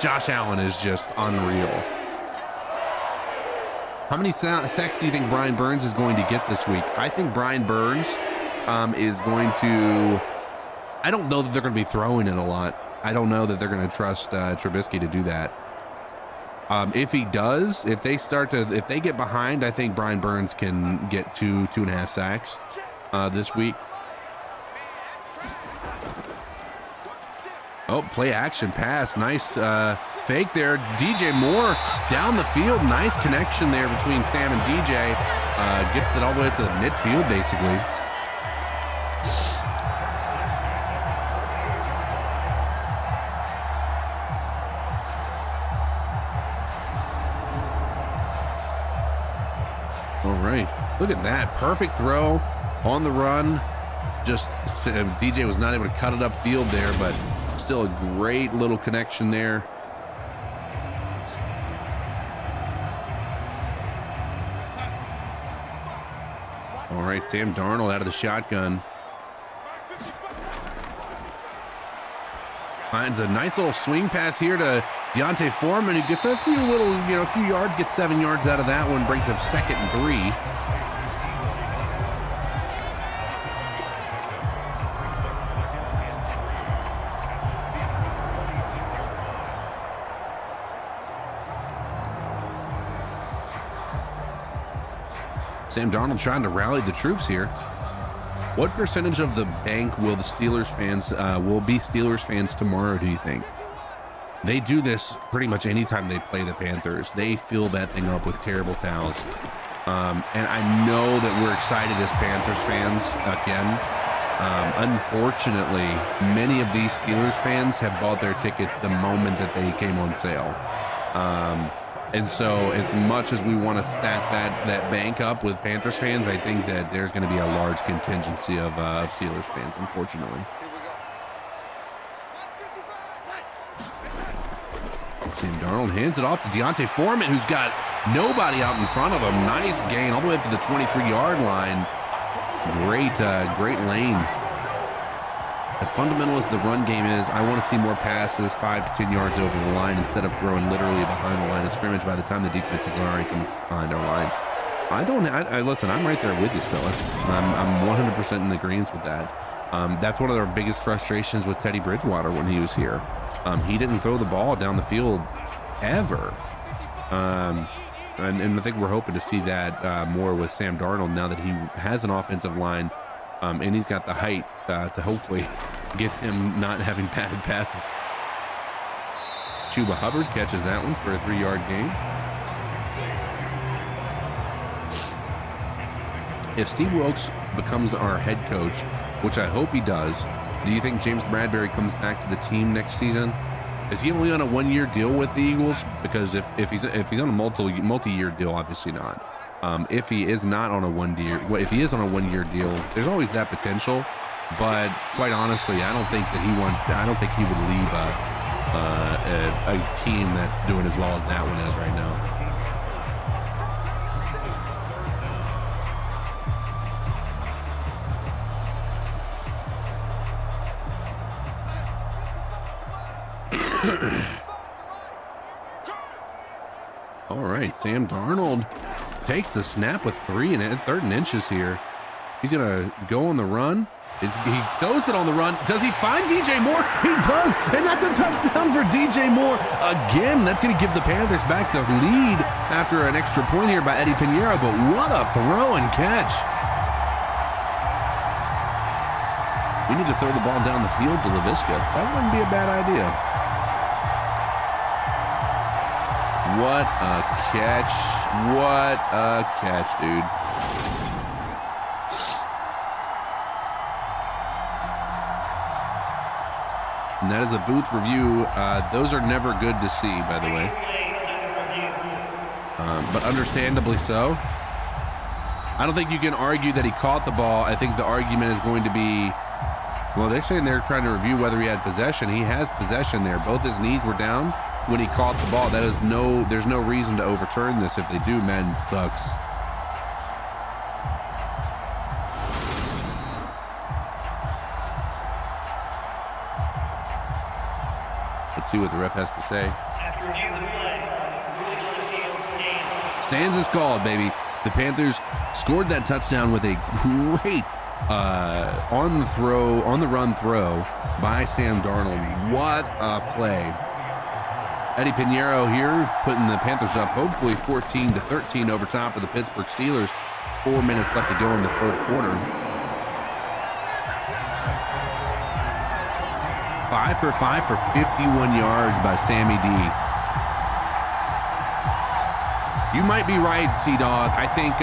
[SPEAKER 1] Josh Allen is just unreal. How many sacks do you think Brian Burns is going to get this week? I think Brian Burns is going to, I don't know that they're going to be throwing it a lot. I don't know that they're going to trust Trubisky to do that. If he does, if they get behind, I think Brian Burns can get 2.5 sacks this week. Oh, play action pass. Nice fake there. DJ Moore down the field. Nice connection there between Sam and DJ. Gets it all the way to the midfield, basically. All right. Look at that. Perfect throw on the run. Just DJ was not able to cut it upfield there, but still a great little connection there. All right, Sam Darnold out of the shotgun. Finds a nice little swing pass here to Deontay Foreman, who gets a few yards, gets 7 yards out of that one, brings up 2nd and 3. Sam Darnold trying to rally the troops here. What percentage of the bank will the Steelers fans will be Steelers fans tomorrow, do you think? They do this pretty much anytime they play the Panthers. They fill that thing up with terrible towels. And I know that we're excited as Panthers fans again. Unfortunately, many of these Steelers fans have bought their tickets the moment that they came on sale. And so as much as we want to stack that bank up with Panthers fans, I think that there's going to be a large contingency of Steelers fans, unfortunately. Sam Darnold hands it off to Deontay Foreman, who's got Nobody out in front of him. Nice gain all the way up to the 23-yard line. Great lane. As fundamental as the run game is, I want to see more passes 5 to 10 yards over the line instead of throwing literally behind the line of scrimmage by the time the defense is already behind our line. Listen, I'm right there with you still. I'm 100% in agreement with that. That's one of our biggest frustrations with Teddy Bridgewater when he was here. He didn't throw the ball down the field ever. And I think we're hoping to see that more with Sam Darnold now that he has an offensive line and he's got the height to hopefully get him not having padded passes. Chuba Hubbard catches that one for a 3-yard gain. If Steve Wilkes becomes our head coach, which I hope he does, do you think James Bradberry comes back to the team next season? Is he only on a 1-year deal with the Eagles? Because if he's on a multi-year deal, obviously not. If he is not on a 1-year deal, there's always that potential. But quite honestly, I don't think he would leave a team that's doing as well as that one is right now. All right, Sam Darnold takes the snap with 3rd and inches here. He's gonna go on the run. He goes it on the run. Does he find DJ Moore? He does, and that's a touchdown for DJ Moore. Again, that's gonna give the Panthers back the lead after an extra point here by Eddie Pinheiro, but what a throw and catch. We need to throw the ball down the field to LaVisca. That wouldn't be a bad idea. What a catch. What a catch, dude. And that is a booth review. Those are never good to see, by the way. But understandably so. I don't think you can argue that he caught the ball. I think the argument is going to be, well, they're saying they're trying to review whether he had possession. He has possession there. Both his knees were down when he caught the ball. There's no reason to overturn this. If they do, Madden sucks. Let's see what the ref has to say. Stands is called, baby. The Panthers scored that touchdown with a great on the run throw by Sam Darnold. What a play. Eddie Pinheiro here putting the Panthers up hopefully 14-13 over top of the Pittsburgh Steelers. 4 minutes left to go in the third quarter. 5 for 5 for 51 yards by Sammy D. You might be right, C-Dog. I think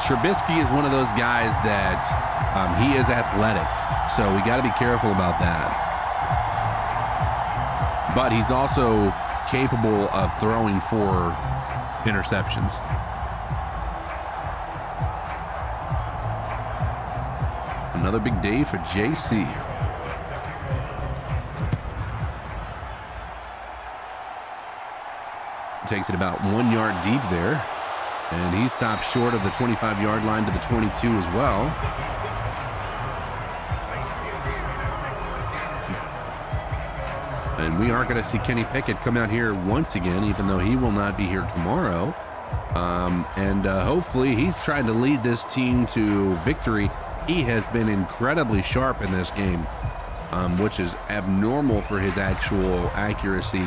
[SPEAKER 1] Trubisky is one of those guys that he is athletic, so we got to be careful about that. But he's also capable of throwing 4 interceptions. Another big day for JC. Takes it about 1 yard deep there. And he stopped short of the 25-yard line to the 22 as well. And we are going to see Kenny Pickett come out here once again, even though he will not be here tomorrow. Hopefully he's trying to lead this team to victory. He has been incredibly sharp in this game, which is abnormal for his actual accuracy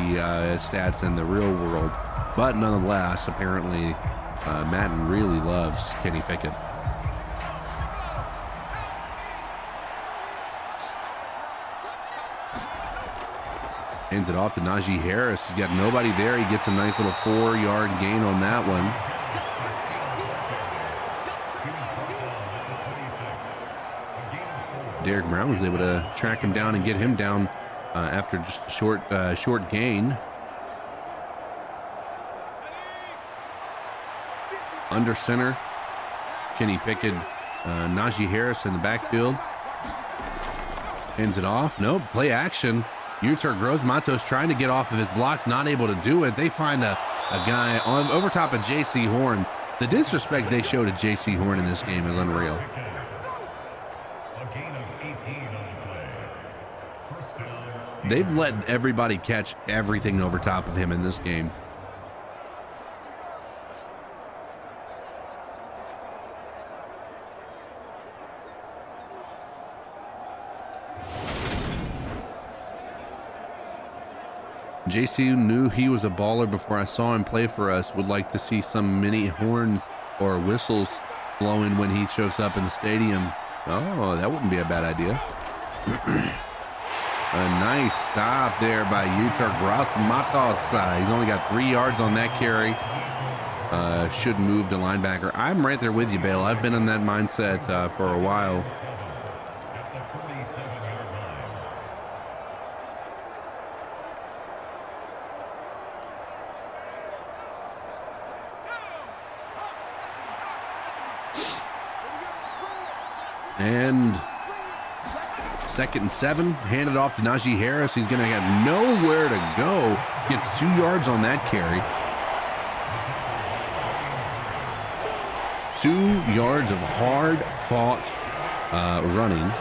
[SPEAKER 1] stats in the real world. But nonetheless, apparently, Madden really loves Kenny Pickett. Hands it off to Najee Harris. He's got nobody there. He gets a nice little 4-yard gain on that one. Derek Brown was able to track him down and get him down after just a short gain. Under center, Kenny Pickett, Najee Harris in the backfield. Hands it off. Nope, play action. Yutar Gross-Matos trying to get off of his blocks, not able to do it. They find a a guy on over top of J.C. Horn. The disrespect they showed to J.C. Horn in this game is unreal. They've let everybody catch everything over top of him in this game. JC knew he was a baller before I saw him play for us. Would like to see some mini horns or whistles blowing when he shows up in the stadium. Oh, that wouldn't be a bad idea. A nice stop there by Yutar Gross-Matos. He's only got 3 yards on that carry. Should move to linebacker. I'm right there with you, Bale. I've been in that mindset for a while. And 2nd and 7, handed off to Najee Harris. He's going to have nowhere to go. Gets 2 yards on that carry. 2 yards of hard-fought running.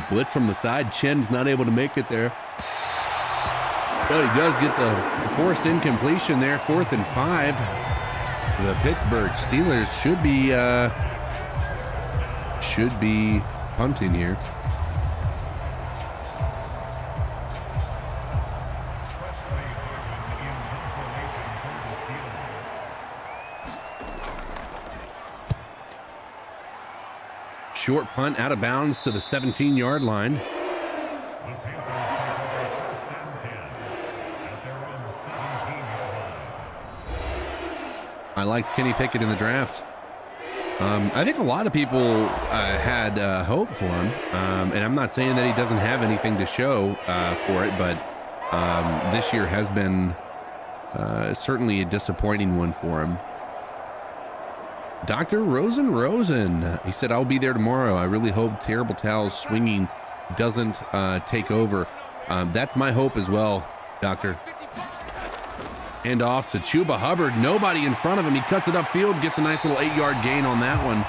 [SPEAKER 1] Blitz from the side. Chen's not able to make it there. But he does get the forced incompletion there. 4th and 5. The Pittsburgh Steelers should be punting here. Short punt out of bounds to the 17-yard line. I liked Kenny Pickett in the draft. I think a lot of people had hope for him, and I'm not saying that he doesn't have anything to show for it, but this year has been certainly a disappointing one for him. Dr. Rosen, he said, I'll be there tomorrow. I really hope Terrible Towel's swinging doesn't take over. That's my hope as well, Doctor. Hand off to Chuba Hubbard. Nobody in front of him. He cuts it upfield, gets a nice little 8-yard gain on that one.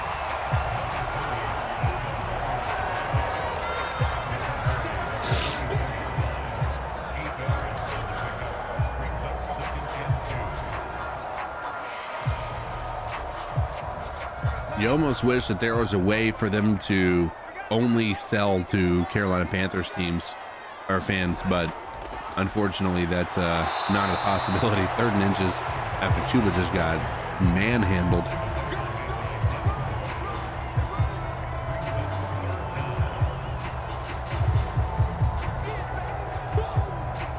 [SPEAKER 1] You almost wish that there was a way for them to only sell to Carolina Panthers teams or fans, but unfortunately that's not a possibility. 3rd and inches after Chuba just got manhandled.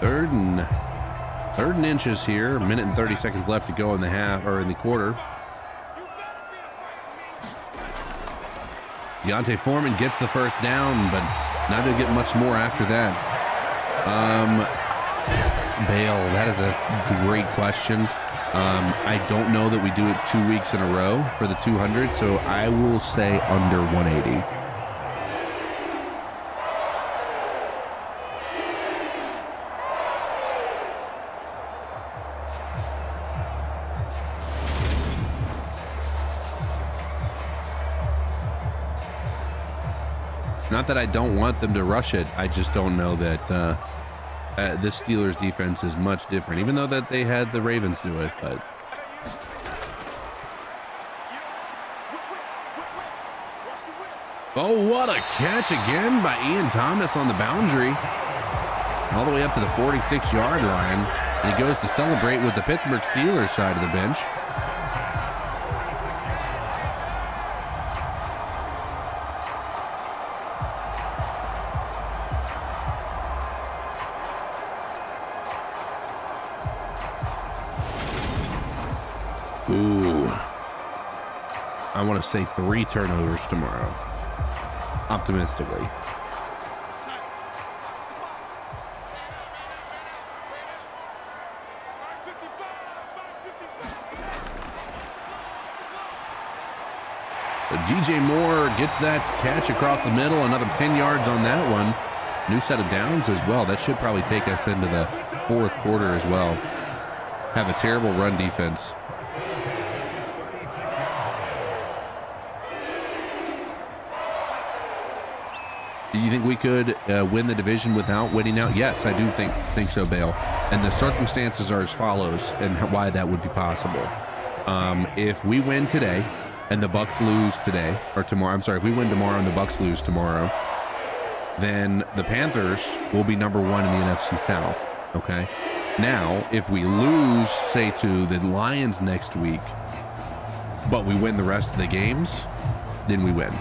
[SPEAKER 1] Third and inches here. 1 minute and 30 seconds left to go in the half or in the quarter. Deontay Foreman gets the first down, but not going to get much more after that. Bale, that is a great question. I don't know that we do it 2 weeks in a row for the 200, so I will say under 180. Not that I don't want them to rush it. I just don't know that this Steelers defense is much different, even though that they had the Ravens do it. But oh, what a catch again by Ian Thomas on the boundary, all the way up to the 46-yard line. And he goes to celebrate with the Pittsburgh Steelers side of the bench. Ooh, I want to say 3 turnovers tomorrow, optimistically. DJ Moore gets that catch across the middle. Another 10 yards on that one. New set of downs as well. That should probably take us into the fourth quarter as well. Have a terrible run defense. Do you think we could win the division without winning out? Yes, I do think so, Bale. And the circumstances are as follows, and why that would be possible. If we win today and the Bucks lose today, or tomorrow, I'm sorry, if we win tomorrow and the Bucks lose tomorrow, then the Panthers will be number 1 in the NFC South, okay? Now, if we lose, say, to the Lions next week, but we win the rest of the games, then we win.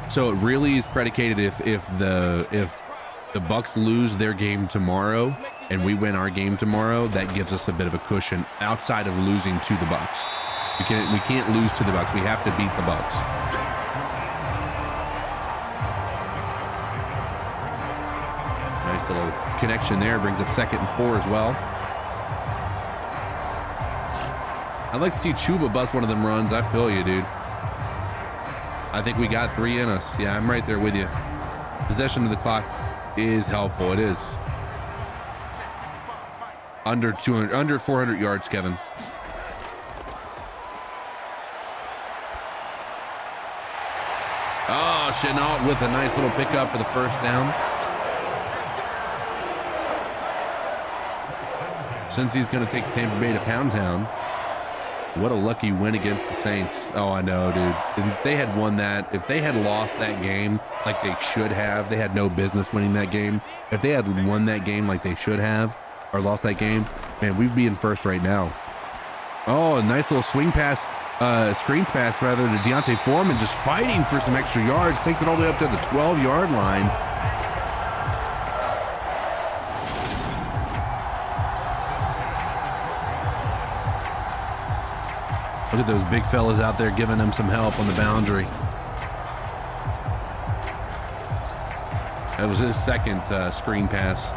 [SPEAKER 1] So it really is predicated if the Bucks lose their game tomorrow and we win our game tomorrow, that gives us a bit of a cushion outside of losing to the Bucks. We can't lose to the Bucks. We have to beat the Bucks. Nice little connection there. Brings up 2nd and 4 as well. I'd like to see Chuba bust one of them runs. I feel you, dude. I think we got 3 in us. Yeah, I'm right there with you. Possession of the clock is helpful. It is. Under 400 yards, Kevin. Oh, Chenault with a nice little pickup for the first down. Since he's going to take Tampa Bay to Pound Town. What a lucky win against the Saints. Oh, I know, dude. If they had won that, if they had lost that game like they should have, they had no business winning that game. If they had won that game like they should have, or lost that game, man, we'd be in first right now. Oh, a nice little swing pass, screens pass rather, to Deontay Foreman, just fighting for some extra yards. Takes it all the way up to the 12-yard line. Look at those big fellas out there giving them some help on the boundary. That was his second screen pass.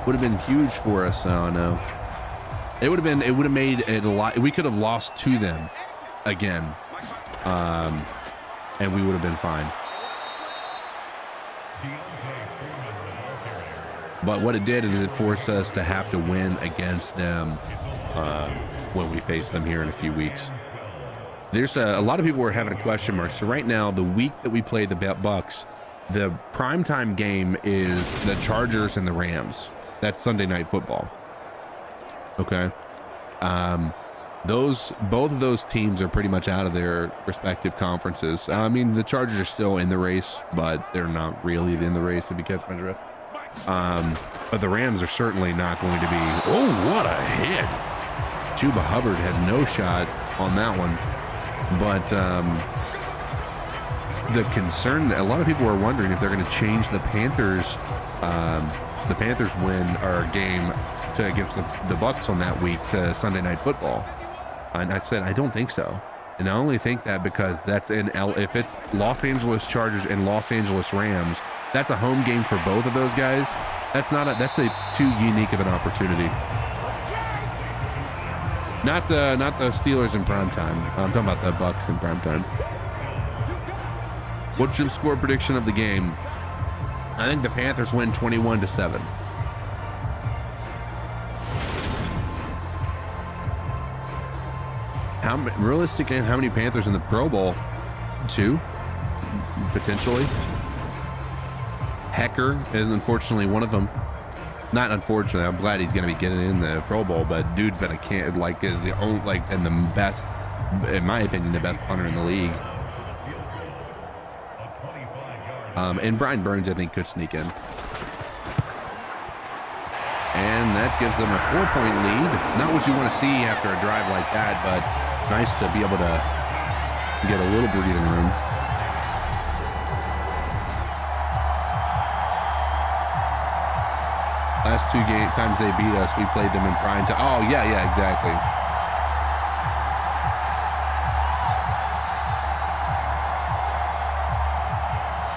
[SPEAKER 1] Would have been huge for us. Oh no. It would have made it a lot. We could have lost to them again. And we would have been fine. But what it did is it forced us to have to win against them when we face them here in a few weeks. There's a lot of people were having a question mark. So right now, the week that we play the Bucks, the primetime game is the Chargers and the Rams. That's Sunday Night Football. Okay. Both of those teams are pretty much out of their respective conferences. I mean, the Chargers are still in the race, but they're not really in the race, if you catch my drift. But the Rams are certainly not going to be. Oh, what a hit. Chuba Hubbard had no shot on that one. But the concern, a lot of people are wondering if they're going to change the Panthers win or game to against the Bucks on that week to Sunday Night Football. And I said, I don't think so. And I only think that because that's if it's Los Angeles Chargers and Los Angeles Rams, that's a home game for both of those guys. That's too unique of an opportunity. Not the Steelers in primetime. I'm talking about the Bucks in primetime. What's your score prediction of the game? I think the Panthers win 21-7. Realistically, how many Panthers in the Pro Bowl? 2, potentially. Hecker is unfortunately one of them. Not unfortunately, I'm glad he's going to be getting in the Pro Bowl, but dude's been is the only and the best, in my opinion, the best punter in the league. And Brian Burns, I think, could sneak in. And that gives them a 4-point lead. Not what you want to see after a drive like that, but nice to be able to get a little breathing room. Last 2 times they beat us, we played them in prime time. Oh, yeah, exactly.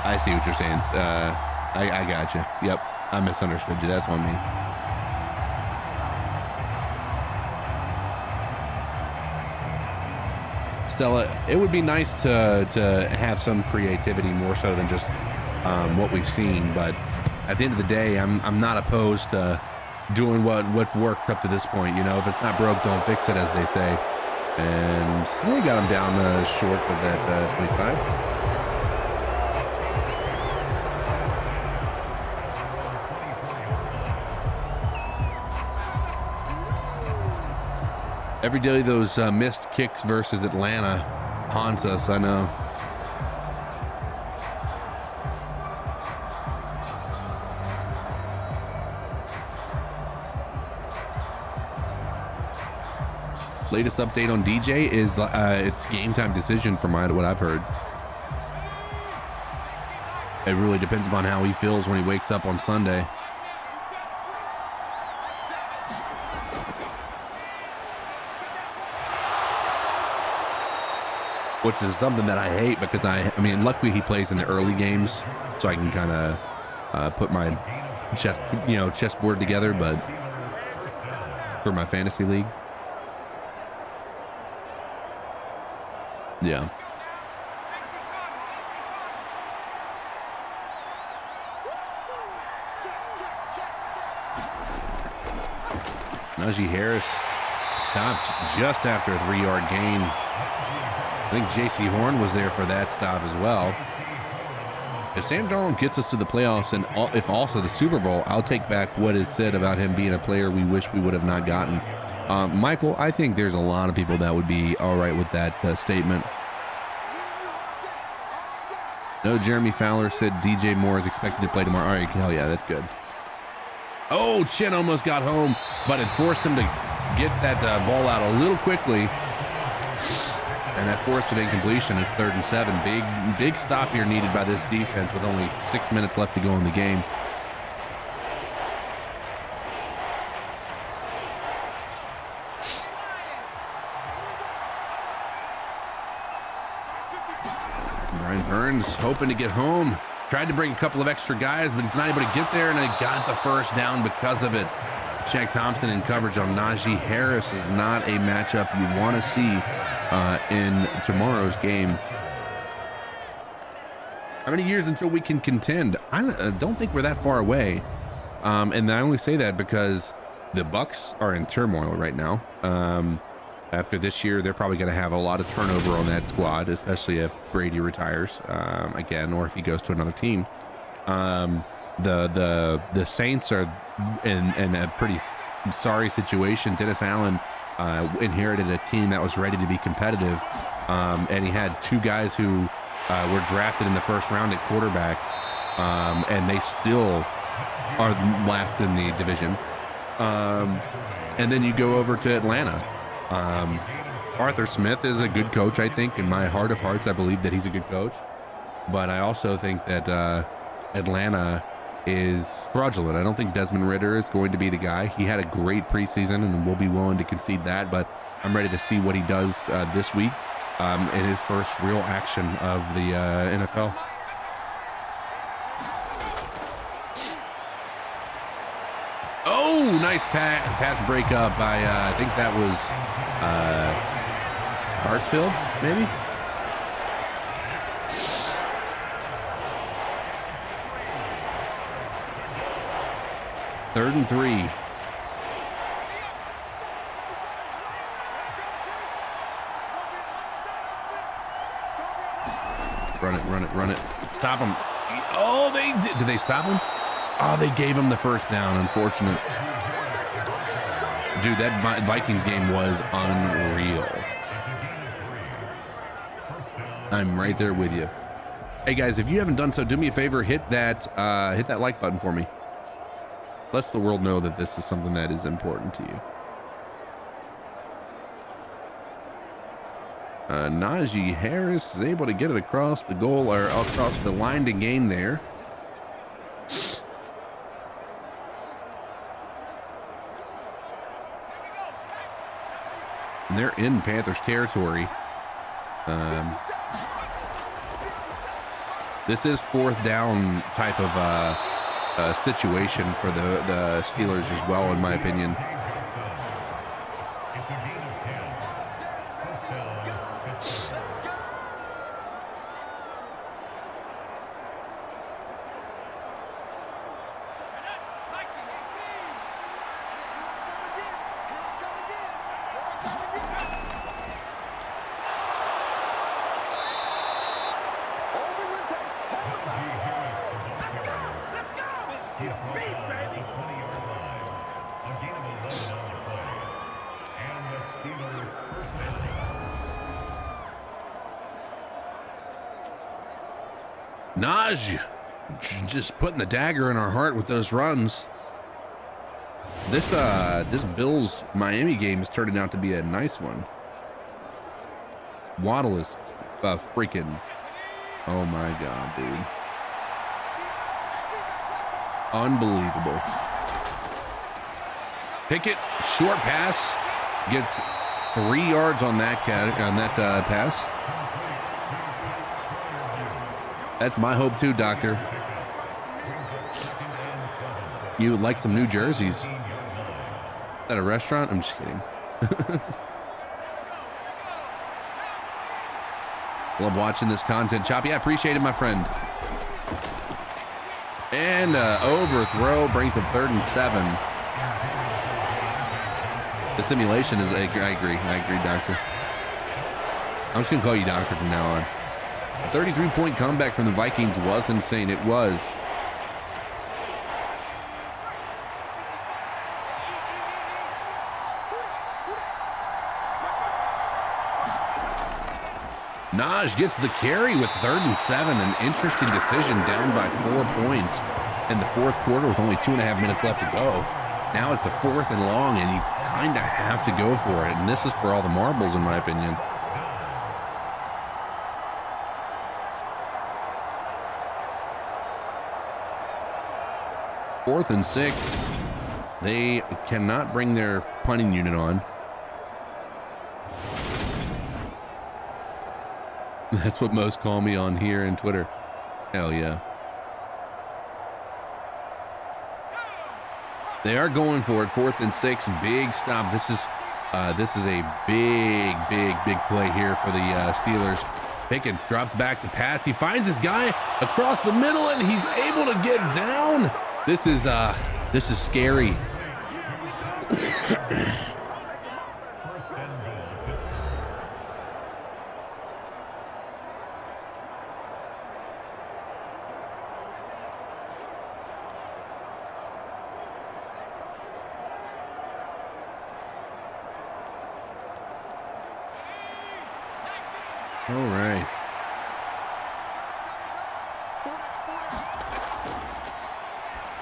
[SPEAKER 1] I see what you're saying. I got you. Yep, I misunderstood you. That's on me. Stella, it would be nice to have some creativity more so than just what we've seen. But at the end of the day, I'm not opposed to doing what's worked up to this point. You know, if it's not broke, don't fix it, as they say. And we got him down short of that 25. Every day those missed kicks versus Atlanta haunts us, I know. Latest update on DJ is it's game time decision from what I've heard. It really depends upon how he feels when he wakes up on Sunday. Which is something that I hate because I mean, luckily he plays in the early games, so I can kind of put my chessboard together. But for my fantasy league, yeah. Najee Harris stopped just after a 3-yard gain. I think J.C. Horn was there for that stop as well. If Sam Darnold gets us to the playoffs and if also the Super Bowl, I'll take back what is said about him being a player we wish we would have not gotten. Michael, I think there's a lot of people that would be all right with that statement. No, Jeremy Fowler said DJ Moore is expected to play tomorrow. All right, hell yeah, that's good. Oh, Chin almost got home, but it forced him to get that ball out a little quickly. And that forced an incompletion. It's 3rd and 7. Big stop here needed by this defense with only 6 minutes left to go in the game. Brian Burns hoping to get home. Tried to bring a couple of extra guys, but he's not able to get there, and they got the first down because of it. Shaq Thompson in coverage on Najee Harris is not a matchup you want to see in tomorrow's game. How many years until we can contend? I don't think we're that far away. And I only say that because the Bucs are in turmoil right now. After this year, they're probably going to have a lot of turnover on that squad, especially if Brady retires again, or if he goes to another team. The Saints are in a pretty sorry situation. Dennis Allen inherited a team that was ready to be competitive, and he had 2 guys who were drafted in the first round at quarterback, and they still are last in the division. And then you go over to Atlanta. Arthur Smith is a good coach, I think. In my heart of hearts, I believe that he's a good coach, but I also think that Atlanta is fraudulent. I don't think Desmond Ridder is going to be the guy. He had a great preseason, and we'll be willing to concede that, but I'm ready to see what he does this week in his first real action of the NFL. Oh, nice pass breakup by, I think that was Hartsfield, maybe? Third and 3. Run it. Stop him. Oh, they did. Did they stop him? Oh, they gave him the first down. Unfortunate. Dude, that Vikings game was unreal. I'm right there with you. Hey guys, if you haven't done so, do me a favor, hit that like button for me. Let the world know that this is something that is important to you. Najee Harris is able to get it across the goal or across the line to gain there. And they're in Panthers territory. This is 4th down type of situation for the Steelers as well, in my opinion. Naj just putting the dagger in our heart with those runs. This Bills Miami game is turning out to be a nice one. Waddle is freaking, oh my God, dude. Unbelievable. Pickett, short pass, gets 3 yards on that pass. That's my hope too, Doctor. You would like some new jerseys at a restaurant? I'm just kidding. Love watching this content, Choppy. I appreciate it, my friend. And overthrow brings up 3rd and 7. The simulation is, I agree, Doctor. I'm just gonna call you Doctor from now on. A 33-point comeback from the Vikings was insane. It was. Naj gets the carry with 3rd and 7. An interesting decision, down by 4 points in the 4th quarter with only 2.5 minutes left to go. Now it's the 4th and long, and you kind of have to go for it. And this is for all the marbles, in my opinion. Fourth and 6. They cannot bring their punting unit on. That's what most call me on here in Twitter. Hell yeah. They are going for it. 4th and 6. Big stop. This is a big play here for the Steelers. Pickett drops back to pass. He finds his guy across the middle, and he's able to get down. This is scary. All right.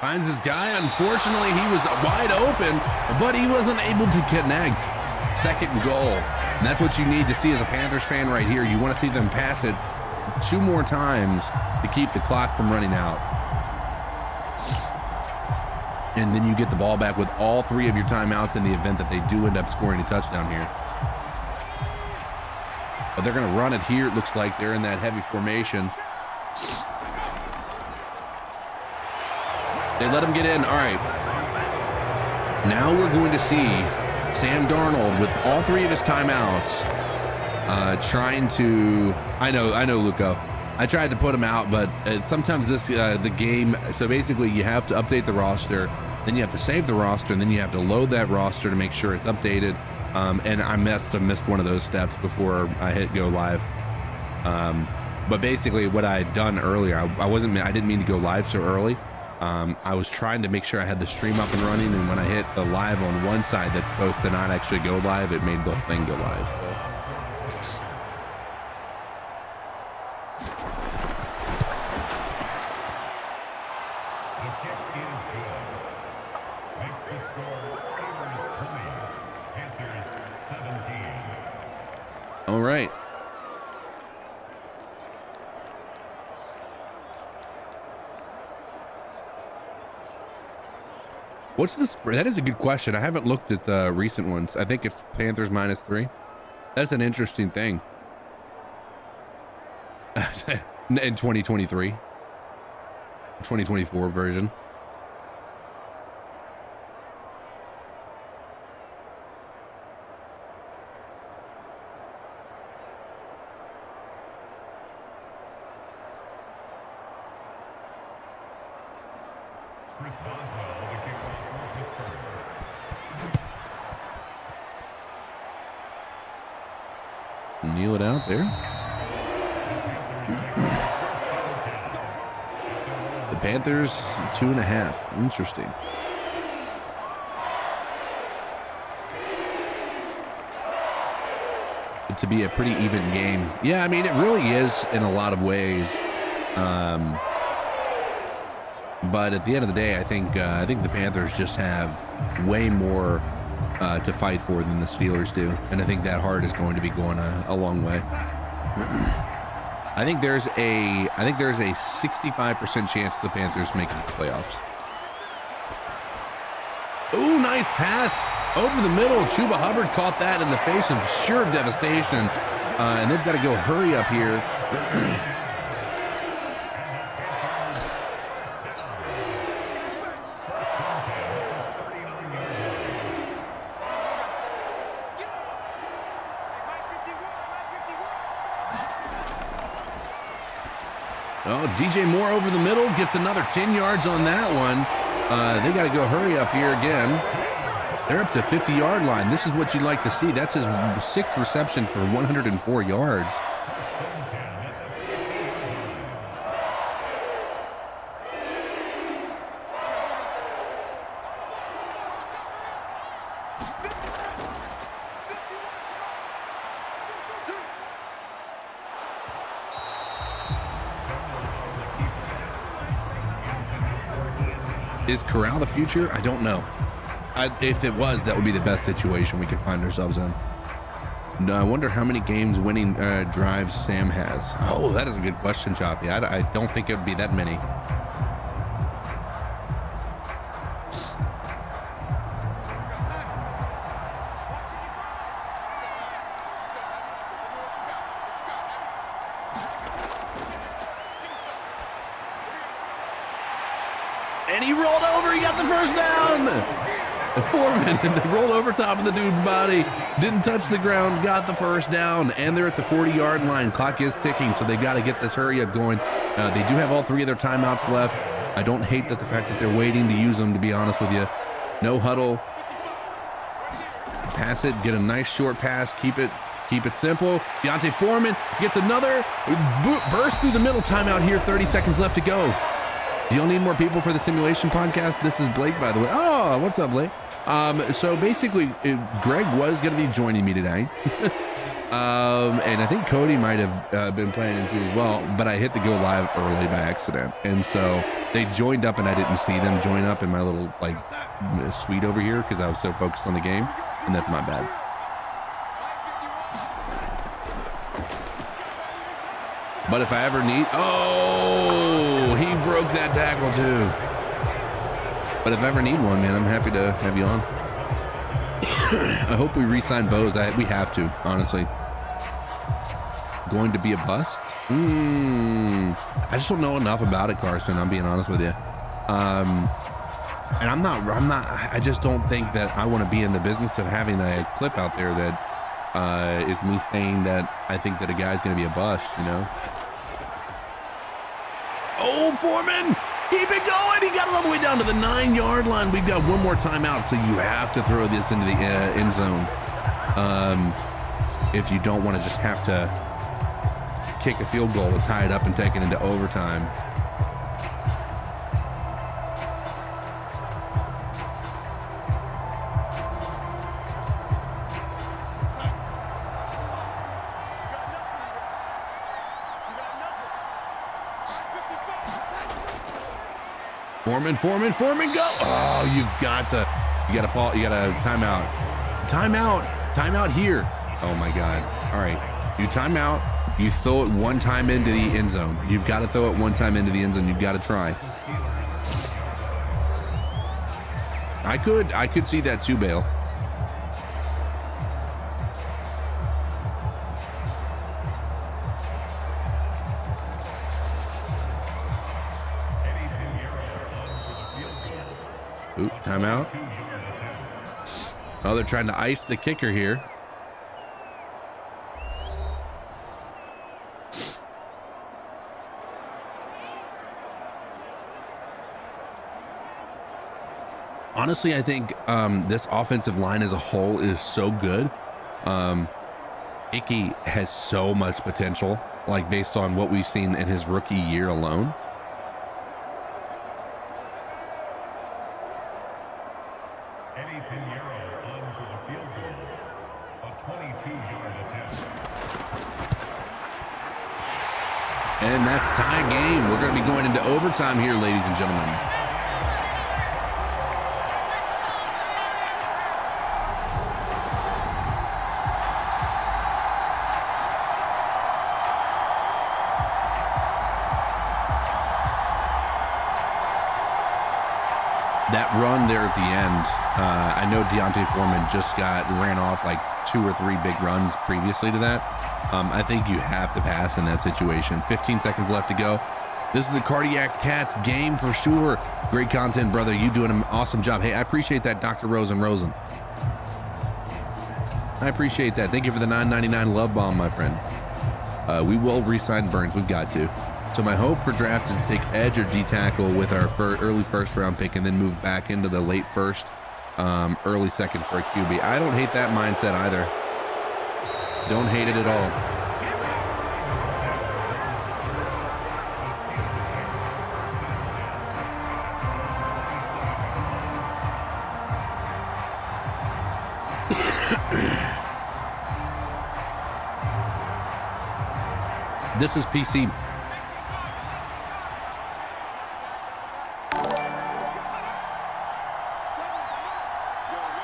[SPEAKER 1] Finds his guy. Unfortunately, he was wide open, but he wasn't able to connect. 2nd and goal. And that's what you need to see as a Panthers fan right here. You want to see them pass it 2 more times to keep the clock from running out. And then you get the ball back with all 3 of your timeouts in the event that they do end up scoring a touchdown here. But they're going to run it here. It looks like they're in that heavy formation. They let him get in. All right. Now we're going to see Sam Darnold with all 3 of his timeouts trying to... I know, Luco. I tried to put him out, but sometimes the game... So basically, you have to update the roster, then you have to save the roster, and then you have to load that roster to make sure it's updated. And I missed one of those steps before I hit go live. But basically what I had done earlier, I didn't mean to go live so early. I was trying to make sure I had the stream up and running, and when I hit the live on one side that's supposed to not actually go live, it made the thing go live. All right. What's the spread? That is a good question. I haven't looked at the recent ones. I think it's Panthers -3. That's an interesting thing. In 2023, 2024 version. Kneel it out there. The Panthers 2.5. Interesting. To be a pretty even game. Yeah, I mean, it really is in a lot of ways. But at the end of the day, I think the Panthers just have way more to fight for than the Steelers do, and I think that heart is going to be going a long way. I think there's a 65% chance the Panthers make the playoffs. Ooh, nice pass over the middle. Chuba Hubbard caught that in the face of sheer devastation, and they've got to go hurry up here. Oh, DJ Moore over the middle gets another 10 yards on that one. They got to go hurry up here again. They're up to 50-yard line. This is what you'd like to see. That's his 6th reception for 104 yards. Is Corral the future? I don't know. If it was, that would be the best situation we could find ourselves in. No, I wonder how many games winning drives Sam has. Oh, that is a good question, Choppy. I don't think it would be that many. And he rolled over. He got the first down. Foreman rolled over top of the dude's body. Didn't touch the ground. Got the first down. And they're at the 40-yard line. Clock is ticking, so they got to get this hurry up going. They do have all 3 of their timeouts left. I don't hate the fact that they're waiting to use them, to be honest with you. No huddle. Pass it. Get a nice short pass. Keep it simple. Deontay Foreman gets another burst through the middle. Timeout here. 30 seconds left to go. You'll need more people for the simulation podcast. This is Blake, by the way. Oh, what's up, Blake? So basically, Greg was going to be joining me tonight. And I think Cody might have been planning to as well, but I hit the go live early by accident. And so they joined up and I didn't see them join up in my little suite over here because I was so focused on the game, and that's my bad. But if I ever need, he broke that tackle too. But if I ever need one, man, I'm happy to have you on. I hope we re-sign Bose. We have to, honestly. Going to be a bust? I just don't know enough about it, Carson. I'm being honest with you. And I'm not, I just don't think that I want to be in the business of having a clip out there that is me saying that I think that a guy's going to be a bust, you know? Oh, Foreman, keep it going. He got it all the way down to the 9-yard line. We've got one more timeout, so you have to throw this into the end zone. If you don't want to just have to kick a field goal to tie it up and take it into overtime. Foreman, go! Oh, you got a timeout here. Oh my God! All right, you timeout. You throw it one time into the end zone. You've got to throw it one time into the end zone. You've got to try. I could see that too, Bale. Ooh, timeout. Oh, they're trying to ice the kicker here. Honestly, I think this offensive line as a whole is so good. Icky has so much potential, like based on what we've seen in his rookie year alone. And that's tie game. We're going to be going into overtime here, ladies and gentlemen. That run there at the end, I know Deontay Foreman just ran off like 2 or 3 big runs previously to that. I think you have to pass in that situation. 15 seconds left to go. This is the Cardiac Cats game for sure. Great content, brother. You doing an awesome job. Hey, I appreciate that, Dr. Rosen. I appreciate that. Thank you for the $9.99 love bomb, my friend. We will re-sign Burns. We've got to. So my hope for draft is to take edge or D-tackle with our early first round pick and then move back into the late first, early second for a QB. I don't hate that mindset either. Don't hate it at all. This is PC.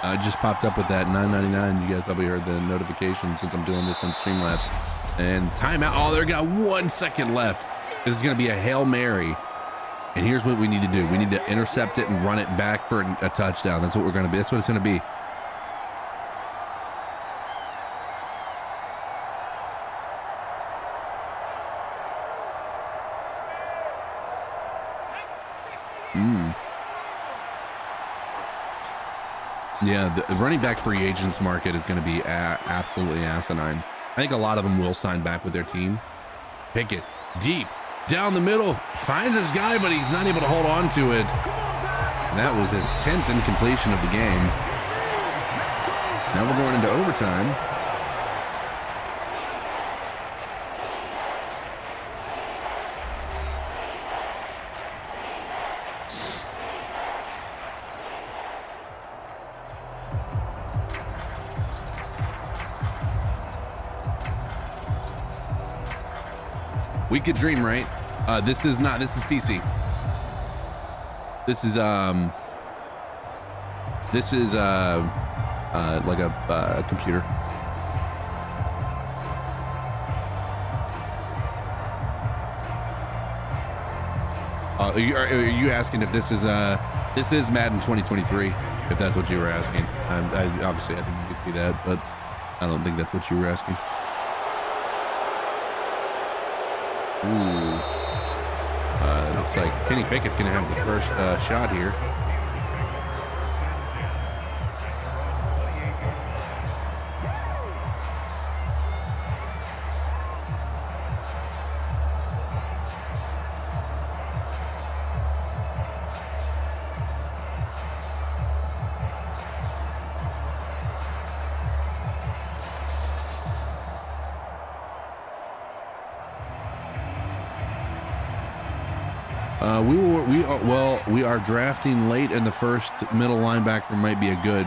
[SPEAKER 1] I just popped up with that $9.99. You guys probably heard the notification since I'm doing this on Streamlabs. And timeout. Oh, they got 1 second left. This is going to be a Hail Mary. And here's what we need to do. We need to intercept it and run it back for a touchdown. That's what we're going to be. That's what it's going to be. Yeah, the running back free agents market is going to be absolutely asinine. I think a lot of them will sign back with their team. Pickett, deep, down the middle, finds his guy, but he's not able to hold on to it. That was his 10th incompletion of the game. Now we're going into overtime. We could dream, right? This is PC. This is like a computer. Are you asking if this is Madden 2023? If that's what you were asking. Obviously I think you could see that, but I don't think that's what you were asking. Ooh. Looks like Kenny Pickett's going to have the first shot here. We are drafting late, and the first middle linebacker might be a good,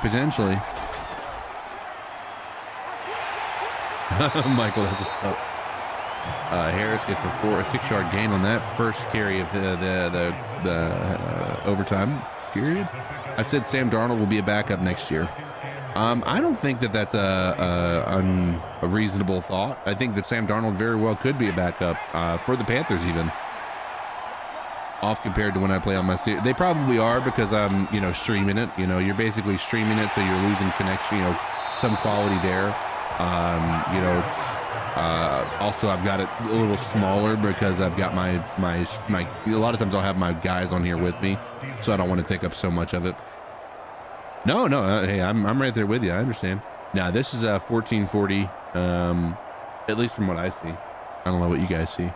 [SPEAKER 1] potentially. Michael, that's what's up. Harris gets a 6-yard gain on that first carry of the overtime period. I said Sam Darnold will be a backup next year. I don't think that that's a reasonable thought. I think that Sam Darnold very well could be a backup for the Panthers even. Off compared to when I play on my series. They probably are because I'm, streaming it. You're basically streaming it, so you're losing connection, some quality there. It's also I've got it a little smaller because I've got my a lot of times I'll have my guys on here with me, so I don't want to take up so much of it. No, hey, I'm right there with you. I understand. Now this is 1440, at least from what I see. I don't know what you guys see.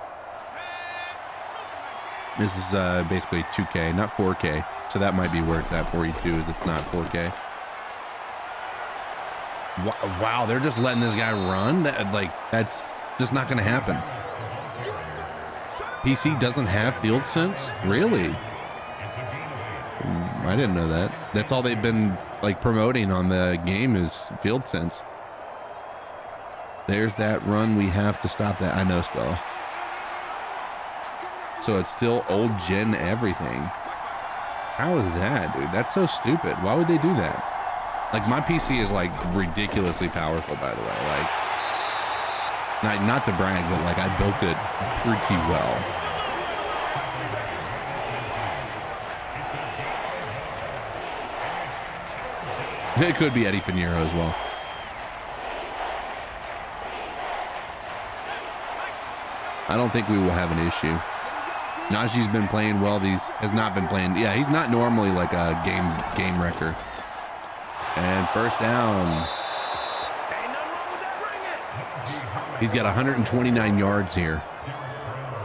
[SPEAKER 1] This is basically 2K, not 4K. So that might be where it's at for you too, is it's not 4K. Wow, they're just letting this guy run? That's just not going to happen. PC doesn't have field sense? Really? I didn't know that. That's all they've been promoting on the game is field sense. There's that run. We have to stop that. I know, Stella. So it's still old gen everything. How is that, dude? That's so stupid. Why would they do that? Like, my PC is like ridiculously powerful, by the way. Like, not to brag, but like I built it pretty well. It could be Eddie Pinheiro as well. I don't think we will have an issue. Najee's been playing well. Has not been playing. Yeah, he's not normally like a game wrecker. And first down. He's got 129 yards here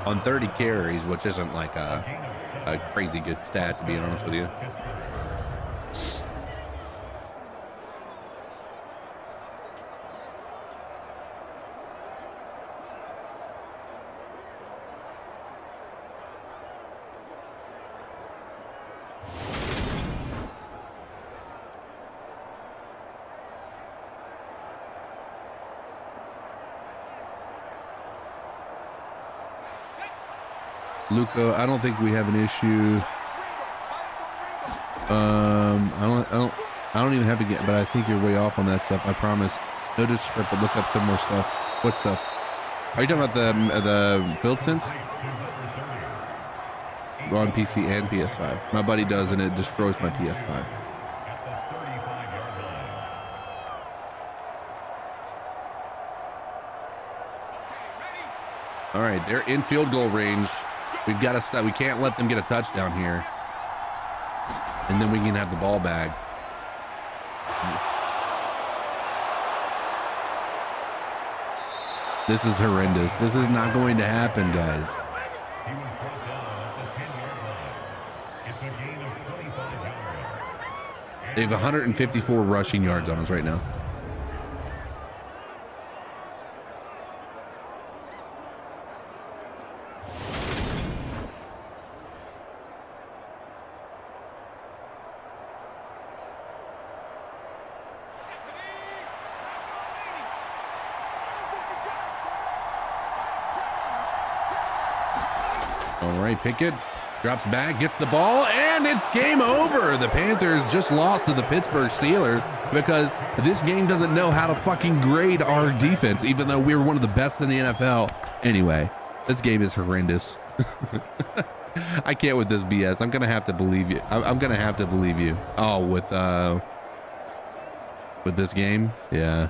[SPEAKER 1] on 30 carries, which isn't like a crazy good stat, to be honest with you. Luca, I don't think we have an issue. I don't even have to get, but I think you're way off on that stuff. I promise. No disrespect, but look up some more stuff. What stuff? Are you talking about the build sense? On PC and PS5. My buddy does, and it destroys my PS5. All right, they're in field goal range. We've got to stop. We can't let them get a touchdown here. And then we can have the ball back. This is horrendous. This is not going to happen, guys. They have 154 rushing yards on us right now. Pickett drops back, gets the ball, and it's game over. The Panthers just lost to the Pittsburg Steelers because this game doesn't know how to fucking grade our defense, even though we were one of the best in the NFL. Anyway, this game is horrendous. I can't with this BS. I'm gonna have to believe you. I'm gonna have to believe you. Oh, with this game, yeah.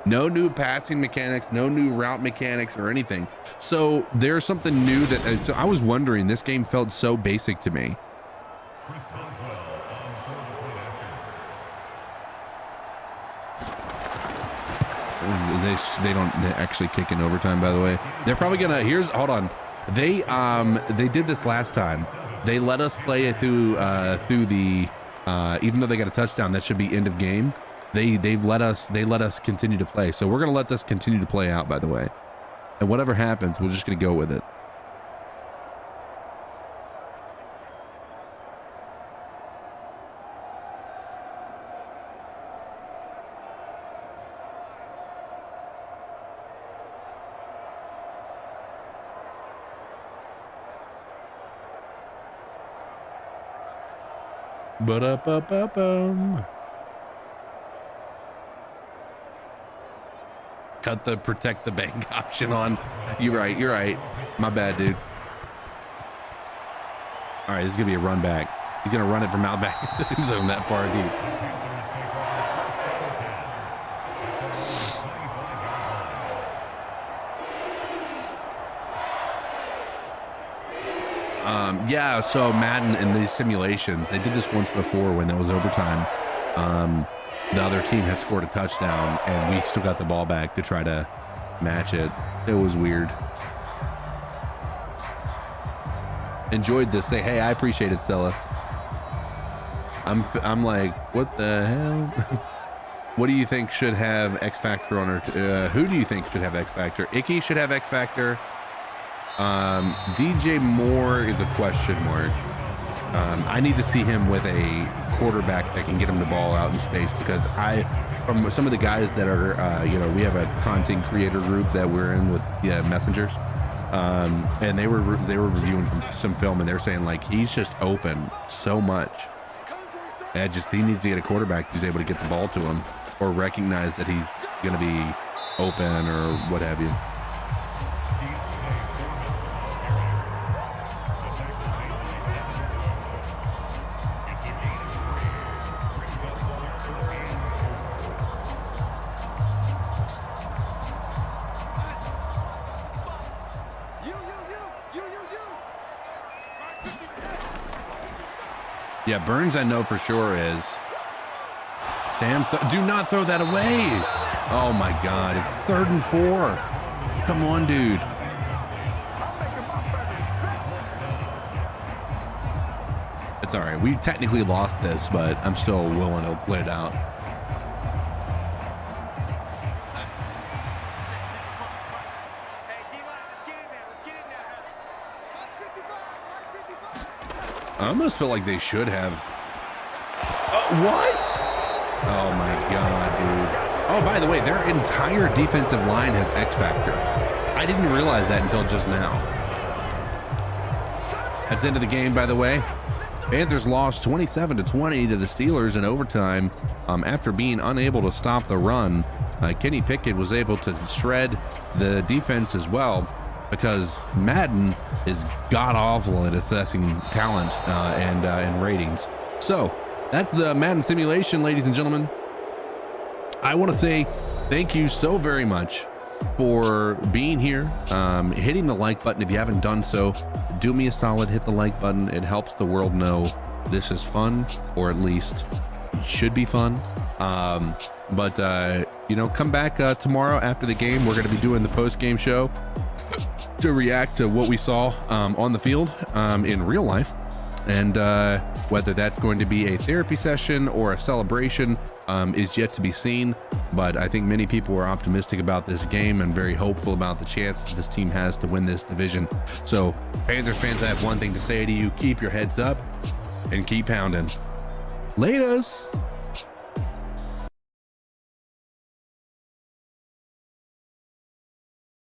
[SPEAKER 1] No new passing mechanics, no new route mechanics or anything. So there's something new that, so I was wondering, this game felt so basic to me. They don't actually kick in overtime, by the way. They're probably gonna, hold on. They did this last time. They let us play it through the, even though they got a touchdown, that should be end of game. They let us continue to play. So we're going to let this continue to play out, by the way. And whatever happens, we're just going to go with it. Ba-da-ba-ba-bum. Cut the protect the bank option on. You're right. My bad, dude. All right, this is gonna be a run back. He's gonna run it from out back zone that far deep. Yeah, so Madden in these simulations, they did this once before when there was overtime. The other team had scored a touchdown and we still got the ball back to try to match it. It was weird. Enjoyed this. Say, hey, I appreciate it, Stella. I'm like, what the hell? What do you think should have X Factor on her? Who do you think should have X Factor? Icky should have X Factor. DJ Moore is a question mark. I need to see him with a quarterback that can get him the ball out in space, because from some of the guys that are, we have a content creator group that we're in with messengers. And they were reviewing some film, and they're saying like he's just open so much. And he needs to get a quarterback who's able to get the ball to him or recognize that he's going to be open or what have you. Yeah, Burns I know for sure is. Sam, do not throw that away. Oh my God, it's 3rd and 4. Come on, dude. It's all right. We technically lost this, but I'm still willing to let it out. I almost feel like they should have. What? Oh my God, dude. Oh, by the way, their entire defensive line has X Factor. I didn't realize that until just now. That's the end of the game, by the way. Panthers lost 27-20 to the Steelers in overtime after being unable to stop the run. Kenny Pickett was able to shred the defense as well, because Madden is god-awful at assessing talent and ratings. So that's the Madden simulation, ladies and gentlemen. I want to say thank you so very much for being here, hitting the like button. If you haven't done so, do me a solid, hit the like button. It helps the world know this is fun, or at least should be fun. But come back tomorrow after the game. We're going to be doing the post-game show to react to what we saw on the field in real life, and whether that's going to be a therapy session or a celebration is yet to be seen. But I think many people are optimistic about this game and very hopeful about the chances this team has to win this division. So Panthers fans, I have one thing to say to you: keep your heads up and keep pounding. Laters.